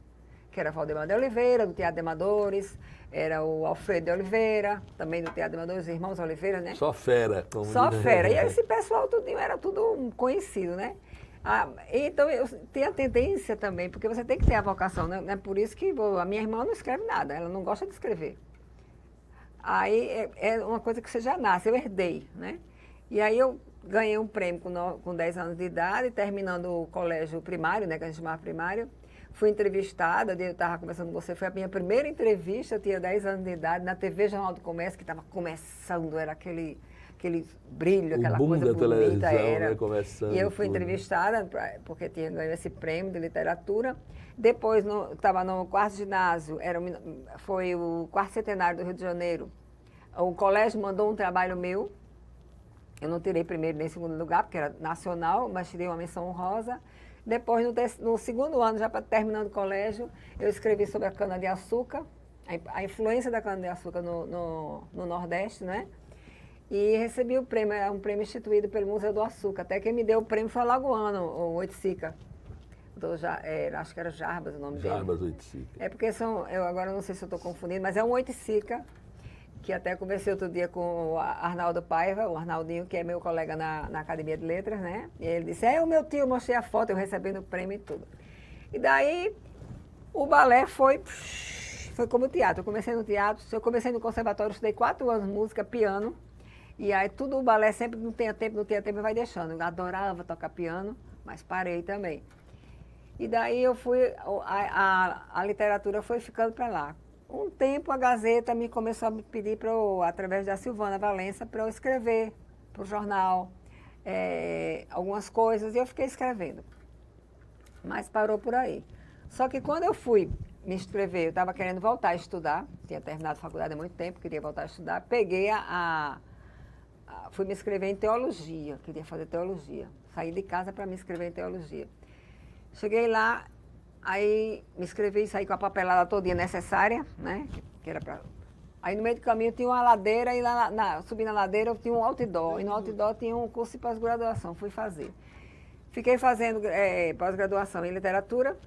que era Valdemar de Oliveira, do Teatro de Amadores, era o Alfredo de Oliveira, também do Teatro de Amadores, os irmãos Oliveira, né? Só fera. Só fera. E esse pessoal tudinho era tudo conhecido, né? Então, eu tenho a tendência também, porque você tem que ter a vocação, né? É por isso que a minha irmã não escreve nada, ela não gosta de escrever. Aí é uma coisa que você já nasce, eu herdei, né? E aí eu ganhei um prêmio com 10 anos de idade, terminando o colégio primário, né, que a gente chamava primário. Fui entrevistada, eu estava conversando com você, foi a minha primeira entrevista, eu tinha 10 anos de idade, na TV Jornal do Comércio, que estava começando, era aquele aquele brilho, aquela boom coisa da bonita. televisão, Era. né, começando E eu fui tudo. entrevistada, porque tinha ganho esse prêmio de literatura. Depois, estava no quarto ginásio, foi o quarto centenário do Rio de Janeiro. O colégio mandou um trabalho meu. Eu não tirei primeiro nem segundo lugar, porque era nacional, mas tirei uma menção honrosa. Depois, no segundo ano, já terminando o colégio, eu escrevi sobre a cana-de-açúcar, a influência da cana-de-açúcar no Nordeste, né? E recebi o prêmio, é um prêmio instituído pelo Museu do Açúcar. Até quem me deu o prêmio foi o alagoano, o Oiticica. Acho que era Jarbas o nome dele. Jarbas Oiticica. É porque eu agora não sei se eu estou confundindo, mas é um Oiticica, que até conversei outro dia com o Arnaldo Paiva, o Arnaldinho, que é meu colega na Academia de Letras, né? E ele disse, o meu tio, mostrei a foto, eu recebendo o prêmio e tudo. E daí, o balé foi como teatro. Eu comecei no teatro, eu comecei no conservatório, estudei 4 anos música, piano. E aí tudo o balé sempre não tem tempo, vai deixando. Eu adorava tocar piano, mas parei também. E daí eu fui, a literatura foi ficando para lá. Um tempo a Gazeta me começou a me pedir, através da Silvana Valença, para eu escrever para o jornal algumas coisas, e eu fiquei escrevendo. Mas parou por aí. Só que quando eu fui me inscrever, eu estava querendo voltar a estudar, tinha terminado a faculdade há muito tempo, queria voltar a estudar, peguei fui me inscrever em teologia, queria fazer teologia. Saí de casa para me inscrever em teologia. Cheguei lá, aí me inscrevi e saí com a papelada todinha necessária, né? Que era pra... Aí no meio do caminho tinha uma ladeira, e lá subindo a ladeira eu tinha um outdoor, e no outdoor tinha um curso de pós-graduação, fui fazer. Fiquei fazendo pós-graduação em literatura,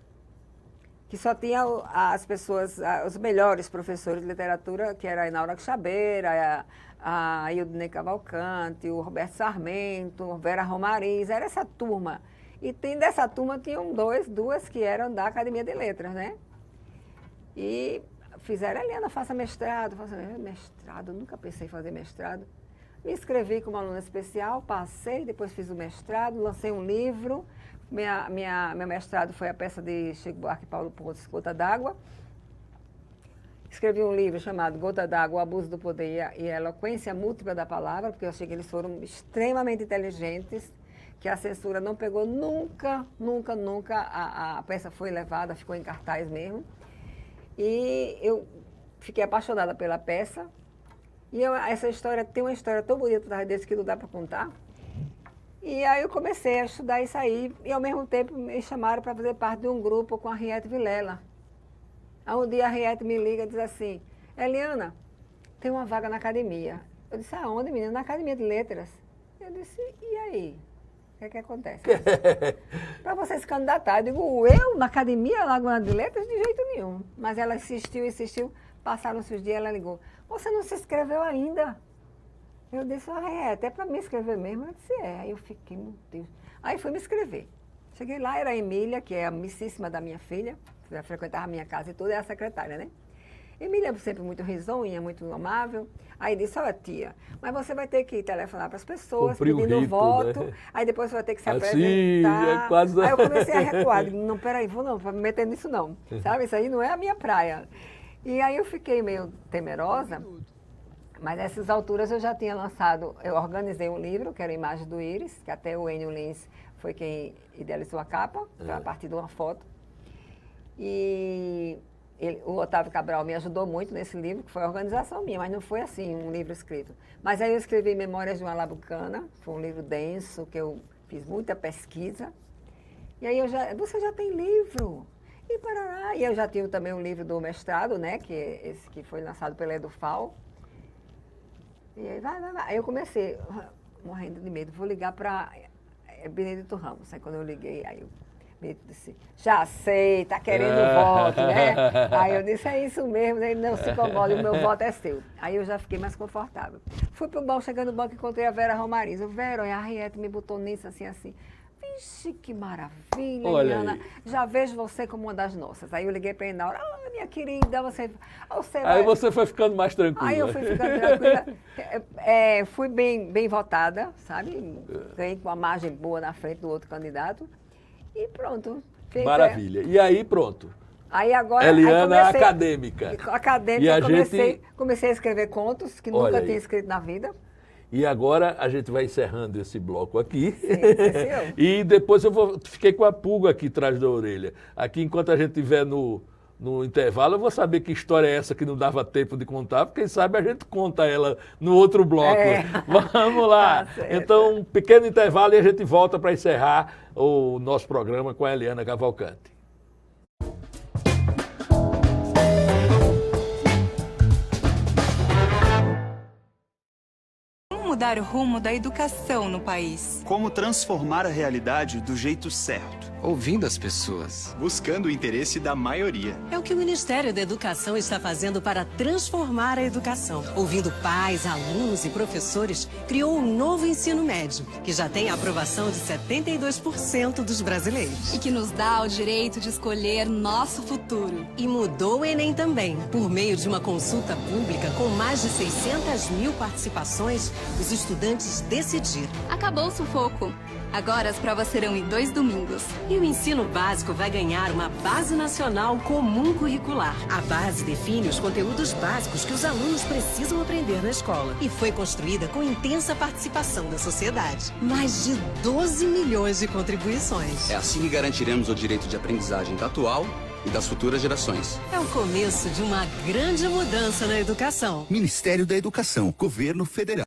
que só tinha as pessoas, os melhores professores de literatura, que era a Inaura Chabeira, a Ildinei Cavalcante, o Roberto Sarmento, Vera Romariz, era essa turma. E dessa turma tinham duas que eram da Academia de Letras, né? E fizeram, Eliana, faça mestrado. Mestrado, eu nunca pensei em fazer mestrado. Me inscrevi como aluna especial, passei, depois fiz o mestrado, lancei um livro. Meu mestrado foi a peça de Chico Buarque e Paulo Pontes, Gota d'Água. Escrevi um livro chamado Gota d'Água, o abuso do poder e a eloquência múltipla da palavra, porque eu achei que eles foram extremamente inteligentes, que a censura não pegou nunca, a peça foi levada, ficou em cartaz mesmo. E eu fiquei apaixonada pela peça. E essa história tem uma história tão bonita por trás desse que não dá para contar. E aí eu comecei a estudar isso aí, e ao mesmo tempo me chamaram para fazer parte de um grupo com a Henriette Vilela. Aí um dia a Henriette me liga e diz assim, Eliana, tem uma vaga na academia. Eu disse, aonde, menina? Na Academia de Letras. Eu disse, e aí? O que acontece? Para você se candidatar. Eu digo, eu na Academia Lagoa de Letras? De jeito nenhum. Mas ela insistiu, passaram-se os dias, ela ligou, você não se inscreveu ainda? Eu disse, até para me inscrever mesmo. Eu disse, Aí eu fiquei, meu Deus. Aí fui me inscrever. Cheguei lá, era a Emília, que é a amicíssima da minha filha, já frequentava a minha casa e tudo, é a secretária, né? Emília sempre muito risonha, muito amável. Aí disse, tia, mas você vai ter que telefonar para as pessoas, pedindo voto, né? Aí depois você vai ter que se apresentar. É quase... Aí eu comecei a recuar, digo, não, peraí, vou não, para me meter nisso não, sabe? Isso aí não é a minha praia. E aí eu fiquei meio temerosa, mas nessas alturas eu já tinha lançado, eu organizei um livro, que era Imagem do Íris, que até o Enio Lins foi quem idealizou a capa, a partir de uma foto. E o Otávio Cabral me ajudou muito nesse livro, que foi a organização minha, mas não foi assim, um livro escrito. Mas aí eu escrevi Memórias de uma Labucana, foi um livro denso, que eu fiz muita pesquisa. E aí você já tem livro? E parará. E eu já tinha também um livro do mestrado, né, que é esse que foi lançado pela EduFal. E aí vai. Aí eu comecei, morrendo de medo, vou ligar para Benedito Ramos. Aí quando eu liguei, aí o Benedito disse, já sei, tá querendo voto, né? Aí eu disse, é isso mesmo, ele não se incomoda, o meu voto é seu. Aí eu já fiquei mais confortável. Fui pro banco, chegando no banco, encontrei a Vera Romariz. Vera, a Henriette me botou nisso, assim. Vixe, que maravilha, Eliana. Já vejo você como uma das nossas. Aí eu liguei para a Inaura, minha querida, você Aí você foi ficando mais tranquila. Aí eu fui ficando tranquila. Fui bem votada, sabe? Ganhei com uma margem boa na frente do outro candidato. E pronto. Maravilha. E aí, pronto. Aí agora... Eliana acadêmica. Acadêmica, comecei a escrever contos que nunca tinha escrito na vida. E agora a gente vai encerrando esse bloco aqui. Sim, E depois fiquei com a pulga aqui atrás da orelha. Aqui, enquanto a gente estiver no intervalo, eu vou saber que história é essa que não dava tempo de contar, porque quem sabe a gente conta ela no outro bloco. Vamos lá. Tá certo. Então, um pequeno intervalo e a gente volta para encerrar o nosso programa com a Eliana Cavalcante. Como mudar o rumo da educação no país? Como transformar a realidade do jeito certo, Ouvindo as pessoas. buscando o interesse da maioria. É o que o Ministério da Educação está fazendo para transformar a educação. Ouvindo pais, alunos e professores, criou um novo ensino médio, que já tem a aprovação de 72% dos brasileiros. E que nos dá o direito de escolher nosso futuro. E mudou o Enem também. Por meio de uma consulta pública com mais de 600 mil participações, os estudantes decidiram. Acabou o sufoco. Agora as provas serão em 2 domingos. E o ensino básico vai ganhar uma Base Nacional Comum Curricular. A base define os conteúdos básicos que os alunos precisam aprender na escola. E foi construída com intensa participação da sociedade. Mais de 12 milhões de contribuições. É assim que garantiremos o direito de aprendizagem da atual e das futuras gerações. É o começo de uma grande mudança na educação. Ministério da Educação, Governo Federal.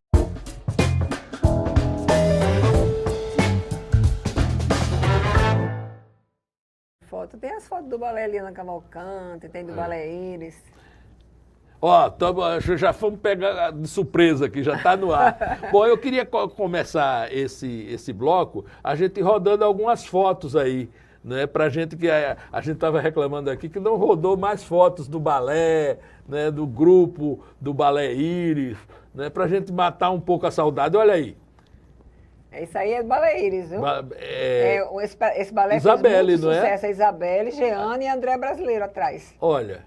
Tem as fotos do balé Eliana Cavalcante, tem do balé Íris. Ó, já fomos pegar de surpresa aqui, já está no ar. Bom, eu queria começar esse bloco, a gente rodando algumas fotos aí, né, pra gente que a gente estava reclamando aqui que não rodou mais fotos do balé, né, do grupo do balé Íris, né, pra gente matar um pouco a saudade. Olha aí. Isso aí é do balé Íris, viu? Esse balé Isabelle, fez muito não é? sucesso. É Isabelle, Jeane e André Brasileiro atrás. Olha.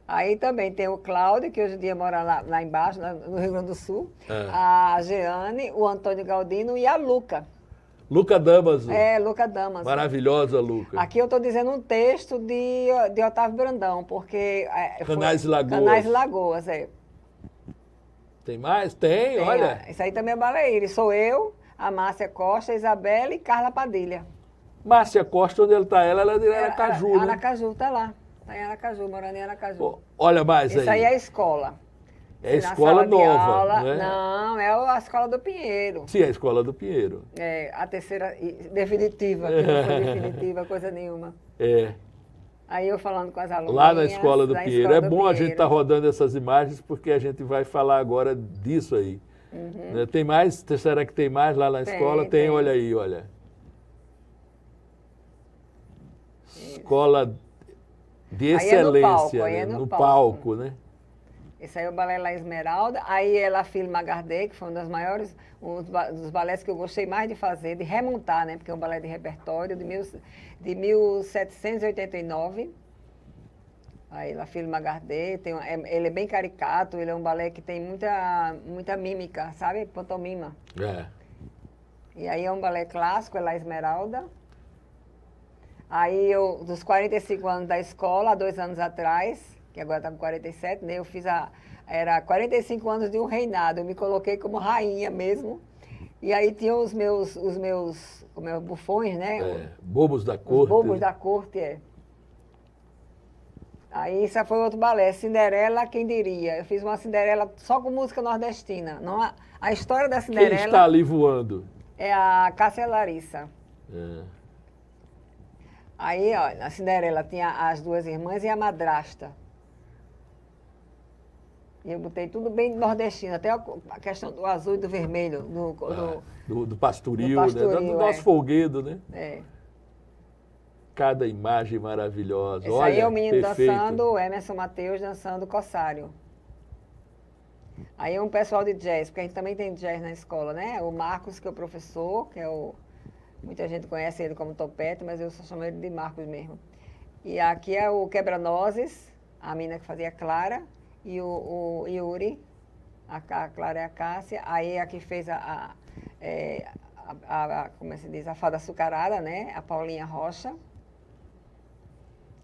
Aí também tem o Cláudio, que hoje em dia mora lá embaixo, no Rio Grande do Sul. É. A Jeane, o Antônio Galdino e a Luca. Luca Damaso. Luca Damaso. Maravilhosa, Luca. Aqui eu estou dizendo um texto de Otávio Brandão, porque... Canais e Lagoas. Canais e Lagoas, é. Tem mais? Tem, olha. Isso aí também é balé Íris. Sou eu, a Márcia Costa, a Isabelle e Carla Padilha. Márcia Costa, onde ela está? Ela é de Aracaju, né? Aracaju, tá lá. Está em Aracaju, morando em Aracaju. Olha mais aí. Isso aí é a escola. É a escola nova, aula, né? Não, é a escola do Pinheiro. Sim, é a escola do Pinheiro. É, a terceira definitiva, que não foi definitiva, coisa nenhuma. É. Aí eu falando com as alunas. Lá na escola do Pinheiro. É bom a gente estar rodando essas imagens, porque a gente vai falar agora disso aí. Né? Tem mais? Será que tem mais lá na escola? Tem, olha aí, olha. Escola de excelência, aí é no palco, né? Esse aí é o balé La Esmeralda. Aí é La Fille Magardé, que foi um dos balés que eu gostei mais de fazer, de remontar, né? Porque é um balé de repertório de 1789. Aí La Fille Magardé, ele é bem caricato, ele é um balé que tem muita mímica, sabe? Pantomima. É. E aí é um balé clássico, é La Esmeralda. Aí eu, dos 45 anos da escola, há 2 anos atrás, que agora está com 47, né? Eu fiz era 45 anos de um reinado, eu me coloquei como rainha mesmo. E aí tinha os meus bufões, né? Bobos da corte. Os bobos da corte, é. Aí isso foi outro balé, Cinderela, quem diria? Eu fiz uma Cinderela só com música nordestina. Não, a história da Cinderela... Quem está ali voando? É a Cássia Larissa. É. Aí, ó, na Cinderela tinha as 2 irmãs e a madrasta. E eu botei tudo bem nordestino, até a questão do azul e do vermelho. Do pastoril, né? Do nosso folguedo, né? É. Cada imagem maravilhosa. Esse Olha, aí é o menino perfeito. dançando, o Emerson Mateus dançando Cossário. Aí é um pessoal de jazz, porque a gente também tem jazz na escola, né? O Marcos, que é o professor, que é muita gente conhece ele como Topete, mas eu só chamo ele de Marcos mesmo. E aqui é o Quebra-Nozes, a menina que fazia Clara, e o Yuri, a Clara e a Cássia. Aí aqui fez como se diz, a fada açucarada, né? A Paulinha Rocha.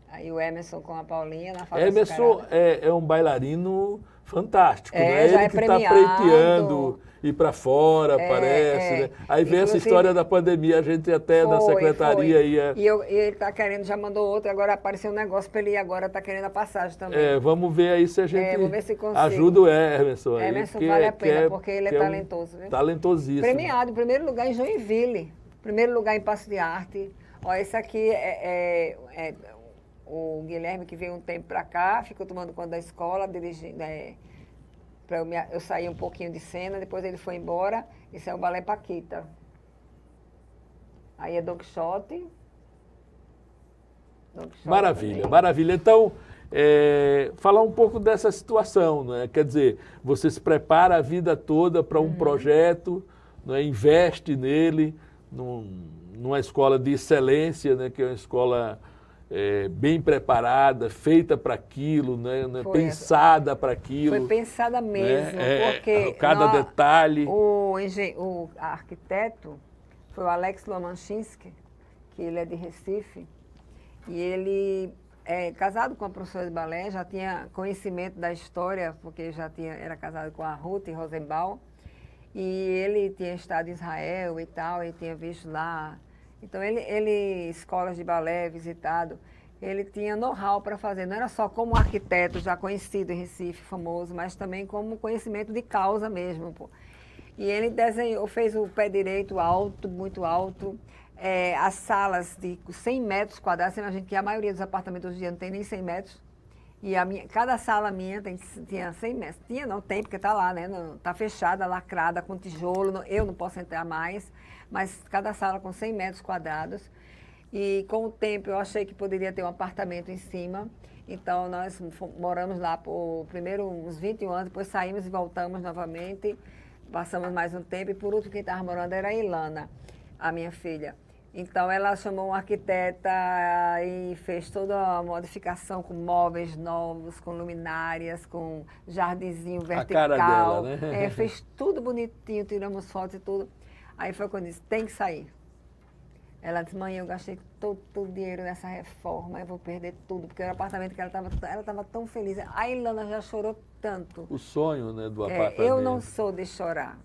Aí o Emerson com a Paulinha na fada Emerson açucarada. é um bailarino fantástico, né? Já Ele é que está premiado. pleiteando. ir para fora, parece, né? Aí vem essa história da pandemia, a gente até na secretaria ia... E ele está querendo, já mandou outro, agora apareceu um negócio para ele ir agora, está querendo a passagem também. Vamos ver aí se a gente vou ver se consigo. ajuda o Emerson aí. Emerson vale a pena, porque ele é talentoso. Viu? Talentosíssimo. Premiado, em primeiro lugar em Joinville, primeiro lugar em Passo de Arte. Ó, esse aqui é o Guilherme, que veio um tempo para cá, ficou tomando conta da escola, dirigindo... eu saí um pouquinho de cena, depois ele foi embora. Esse é o Balé Paquita. Aí é Don Quixote. Maravilha, também. maravilha. Então, falar um pouco dessa situação, né? Quer dizer, você se prepara a vida toda para um projeto, né? Investe nele, numa escola de excelência, né? Que é uma escola bem preparada, feita para aquilo, né? Pensada para aquilo. Foi pensada mesmo, porque cada detalhe. O arquiteto foi o Alex Lomanchinski, que ele é de Recife, e ele é casado com a professora de balé, já tinha conhecimento da história, porque era casado com a Ruth Rosenbaum, e ele tinha estado em Israel e tal, e tinha visto lá. Então, ele escolas de balé, visitado, ele tinha know-how para fazer. Não era só como arquiteto já conhecido em Recife, famoso, mas também como conhecimento de causa mesmo. Pô. E ele fez o pé direito alto, muito alto, as salas de 100 metros quadrados. Você imagina que a maioria dos apartamentos hoje em dia não tem nem 100 metros. E cada sala minha tinha 100 metros. Não tem, porque está lá, né? Está fechada, lacrada, com tijolo. Eu não posso entrar mais. Mas cada sala com 100 metros quadrados. E com o tempo eu achei que poderia ter um apartamento em cima. Então nós moramos lá por primeiro uns 21 anos, depois saímos e voltamos novamente. Passamos mais um tempo e por último quem estava morando era a Ilana, a minha filha. Então ela chamou uma arquiteta e fez toda a modificação com móveis novos, com luminárias, com jardinzinho vertical. A cara dela, né? Fez tudo bonitinho, tiramos fotos e tudo. Aí foi quando eu disse, tem que sair. Ela disse, mãe, eu gastei todo o dinheiro nessa reforma, eu vou perder tudo, porque era o apartamento que ela estava tão feliz. A Ilana já chorou tanto. O sonho, né, do apartamento. Eu não sou de chorar,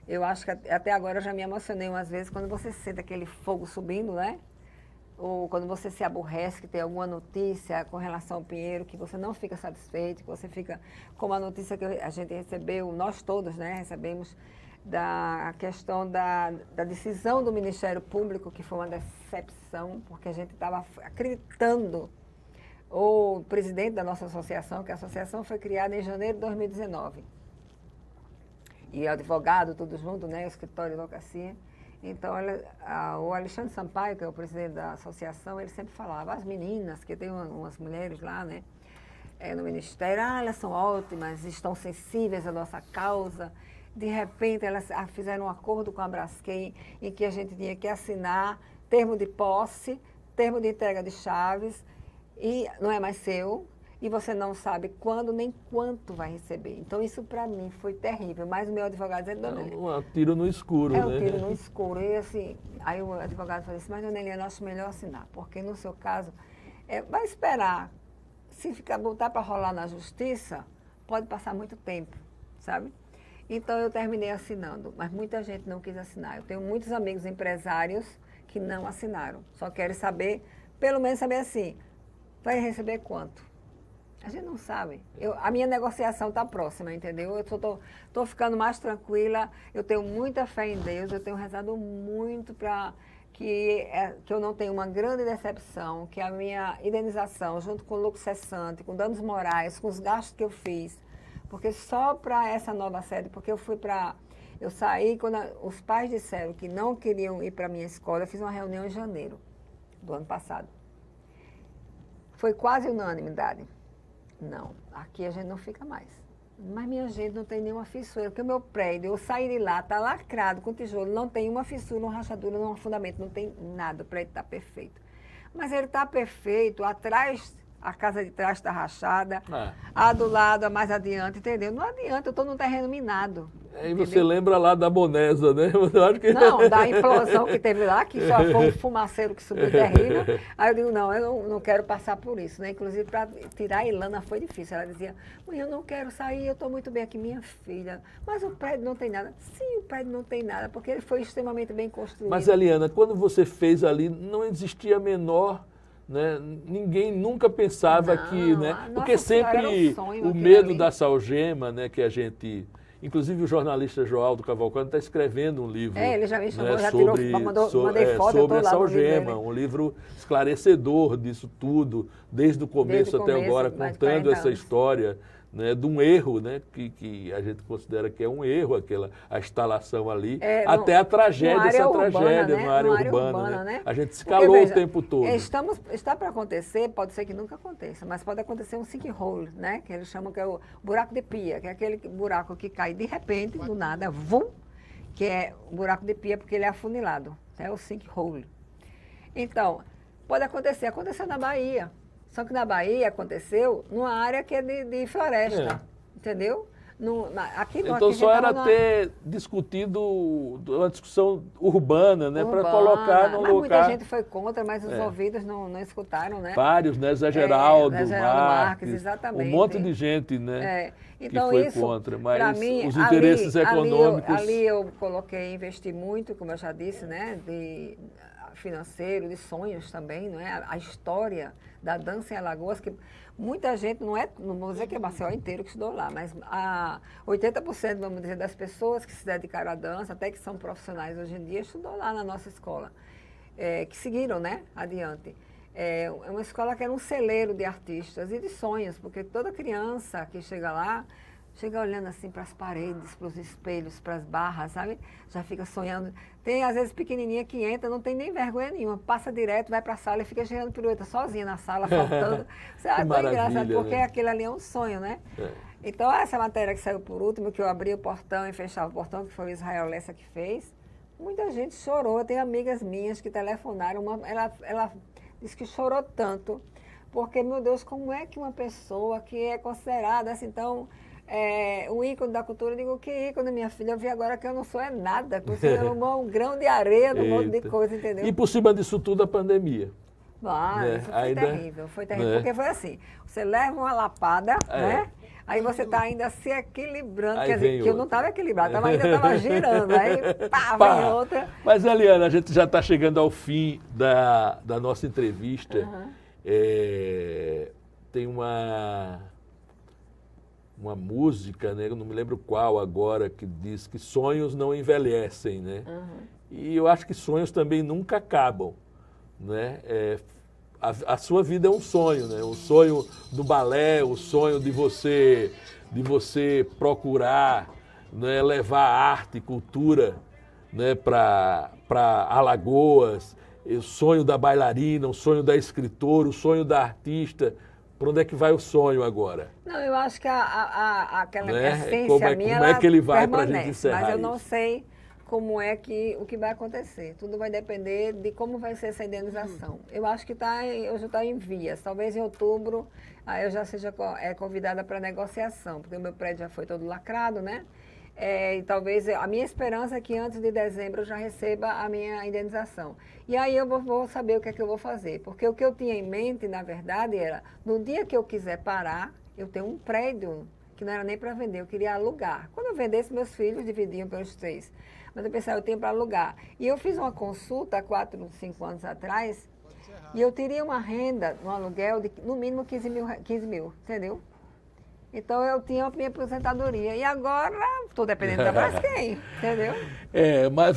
Eu acho que até agora eu já me emocionei umas vezes quando você sente aquele fogo subindo, né? Ou quando você se aborrece, que tem alguma notícia com relação ao Pinheiro, que você não fica satisfeito, que você fica... Como a notícia que a gente recebeu, nós todos, né, recebemos, da questão da decisão do Ministério Público, que foi uma decepção, porque a gente estava acreditando. O presidente da nossa associação, que a associação foi criada em janeiro de 2019, e advogado, tudo junto, né, o escritório de advocacia. Então, o Alexandre Sampaio, que é o presidente da associação, ele sempre falava, as meninas, que tem umas mulheres lá, né, no Ministério, elas são ótimas, estão sensíveis à nossa causa. De repente, elas fizeram um acordo com a Braskem, em que a gente tinha que assinar termo de posse, termo de entrega de chaves, e não é mais seu, e você não sabe quando nem quanto vai receber. Então, isso para mim foi terrível. Mas o meu advogado dizendo, dona Elia, um tiro no escuro, né? um tiro no escuro. E assim, aí o advogado falou assim, mas dona Elia, eu acho melhor assinar, porque no seu caso, vai esperar. Se botar para rolar na justiça, pode passar muito tempo, sabe? Então, eu terminei assinando, mas muita gente não quis assinar. Eu tenho muitos amigos empresários que não assinaram. Só querem saber, pelo menos saber assim, vai receber quanto? A gente não sabe. A minha negociação está próxima, entendeu? Eu estou ficando mais tranquila, eu tenho muita fé em Deus, eu tenho rezado muito para que eu não tenha uma grande decepção, que a minha indenização, junto com o lucro cessante, com danos morais, com os gastos que eu fiz, porque só para essa nova sede, porque eu saí, quando os pais disseram que não queriam ir para a minha escola, eu fiz uma reunião em janeiro do ano passado. Foi quase unanimidade. Não, aqui a gente não fica mais. Mas minha gente não tem nenhuma fissura, porque o meu prédio, eu saí de lá, está lacrado com tijolo, não tem uma fissura, uma rachadura, um fundamento, não tem nada, o prédio está perfeito. Mas ele está perfeito atrás a casa de trás está rachada, a do lado, a mais adiante, entendeu? Não adianta, eu estou num terreno minado. Aí você lembra lá da Bonesa, né? Eu acho que... Não, da implosão que teve lá, que só foi um fumaceiro que subiu terrível. Aí eu digo, não, eu não quero passar por isso, né? Inclusive, para tirar a Ilana foi difícil. Ela dizia, mãe, eu não quero sair, eu estou muito bem aqui, minha filha. Mas o prédio não tem nada. Sim, o prédio não tem nada, porque ele foi extremamente bem construído. Mas, Eliana, quando você fez ali, não existia a menor... Né? Ninguém nunca pensava que... Né? Porque sempre o medo da salgema, né, que a gente... Inclusive o jornalista Joaldo Cavalcante está escrevendo um livro, ele já me chamou, né, já mandei foto, sobre a salgema, um livro esclarecedor disso tudo, desde o começo até agora, contando essa história, né, de um erro, né, que a gente considera que é um erro, a instalação ali, até a tragédia, essa tragédia, né? área urbana, né? A gente se calou o tempo todo. Está para acontecer, pode ser que nunca aconteça, mas pode acontecer um sinkhole, né, que eles chamam que é o buraco de pia, que é aquele buraco que cai de repente, do nada, vum, que é o buraco de pia porque ele é afunilado, é o sinkhole. Então, pode acontecer, aconteceu na Bahia. Só que na Bahia aconteceu numa área que é de floresta, entendeu? Então só era ter discutido uma discussão urbana, né? Para colocar no lugar. Muita gente foi contra, mas os ouvidos não escutaram, né? Vários, né? Zé Geraldo Marques, exatamente. Um monte de gente, né? Então, que foi contra, mas mim, os interesses econômicos... Ali eu coloquei, investi muito, como eu já disse, né? De financeiro, de sonhos também, não é? A história da dança em Alagoas, que muita gente, não vou dizer que é Maceió inteiro que estudou lá, mas 80%, vamos dizer, das pessoas que se dedicaram à dança, até que são profissionais hoje em dia, estudou lá na nossa escola, que seguiram, né, adiante. É uma escola que era um celeiro de artistas e de sonhos, porque toda criança que chega lá, chega olhando assim para as paredes, para os espelhos, para as barras, sabe? Já fica sonhando. Tem, às vezes, pequenininha que entra, não tem nem vergonha nenhuma, passa direto, vai para a sala e fica girando pirueta sozinha na sala, faltando. Foi engraçado, porque aquilo ali é um sonho, né? Então, essa matéria que saiu por último, que eu abri o portão e fechava o portão, que foi o Israel Lessa que fez, muita gente chorou. Eu tenho amigas minhas que telefonaram, ela disse que chorou tanto, porque, meu Deus, como é que uma pessoa que é considerada assim, então... o ícone da cultura, eu digo, que ícone, minha filha, eu vi agora que eu não sou nada, que você arrumou um grão de areia, um monte de coisa, entendeu? E por cima disso tudo, a pandemia. Isso foi terrível, porque foi assim, você leva uma lapada, né? Aí você está ainda se equilibrando, quer dizer, que eu não estava equilibrado, ainda estava girando, aí vem outra. Mas, Eliana, a gente já está chegando ao fim da nossa entrevista. Tem uma música, né? Eu não me lembro qual agora, que diz que sonhos não envelhecem, né? E eu acho que sonhos também nunca acabam, né? A sua vida é um sonho, né? O sonho do balé, o sonho de você procurar, né? Levar arte, cultura, né? para Alagoas, o sonho da bailarina, o sonho da escritora, o sonho da artista. Para onde é que vai o sonho agora? Não, eu acho que aquela essência minha, como é que ele vai para a gente encerrar mas eu isso? não sei como é o que vai acontecer. Tudo vai depender de como vai ser essa indenização. Eu acho que hoje está em vias. Talvez em outubro eu já seja convidada para negociação, porque o meu prédio já foi todo lacrado, né? E talvez a minha esperança é que antes de dezembro eu já receba a minha indenização. E aí eu vou saber o que é que eu vou fazer. Porque o que eu tinha em mente, na verdade, era, no dia que eu quiser parar, eu tenho um prédio que não era nem para vender, eu queria alugar. Quando eu vendesse, meus filhos dividiam pelos 3. Mas eu pensava, eu tenho para alugar. E eu fiz uma consulta há 4, 5 anos atrás, e eu teria uma renda no aluguel de, no mínimo, 15 mil, entendeu? Então, eu tinha a minha aposentadoria. E agora, estou dependendo da Braskem, entendeu? Mas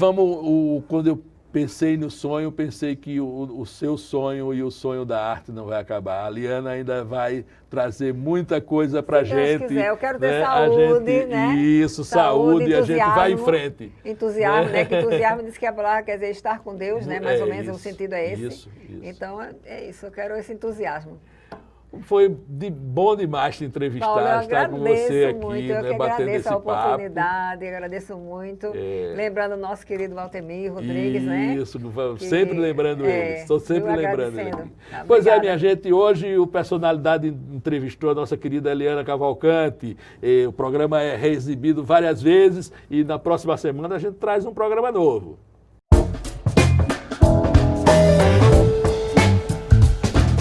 quando eu pensei no sonho, pensei que o seu sonho e o sonho da arte não vai acabar. A Liana ainda vai trazer muita coisa para a gente. Se Deus quiser, eu quero ter saúde, né? Isso, saúde, a gente vai em frente. Entusiasmo, né? Que entusiasmo diz que a palavra quer dizer estar com Deus, né? Mais ou menos o sentido é esse. Isso. Então, é isso, eu quero esse entusiasmo. Foi bom demais te entrevistar, Paulo, eu estar com você aqui, muito, eu né, que batendo agradeço esse a papo. oportunidade, agradeço muito. Lembrando o nosso querido Valtemir Rodrigues, né? Isso, sempre lembrando ele. Estou sempre eu lembrando ele. agradecendo. Tá, Pois é, obrigada. minha gente, hoje o Personalidade entrevistou a nossa querida Eliana Cavalcante. O programa é reexibido várias vezes e na próxima semana a gente traz um programa novo.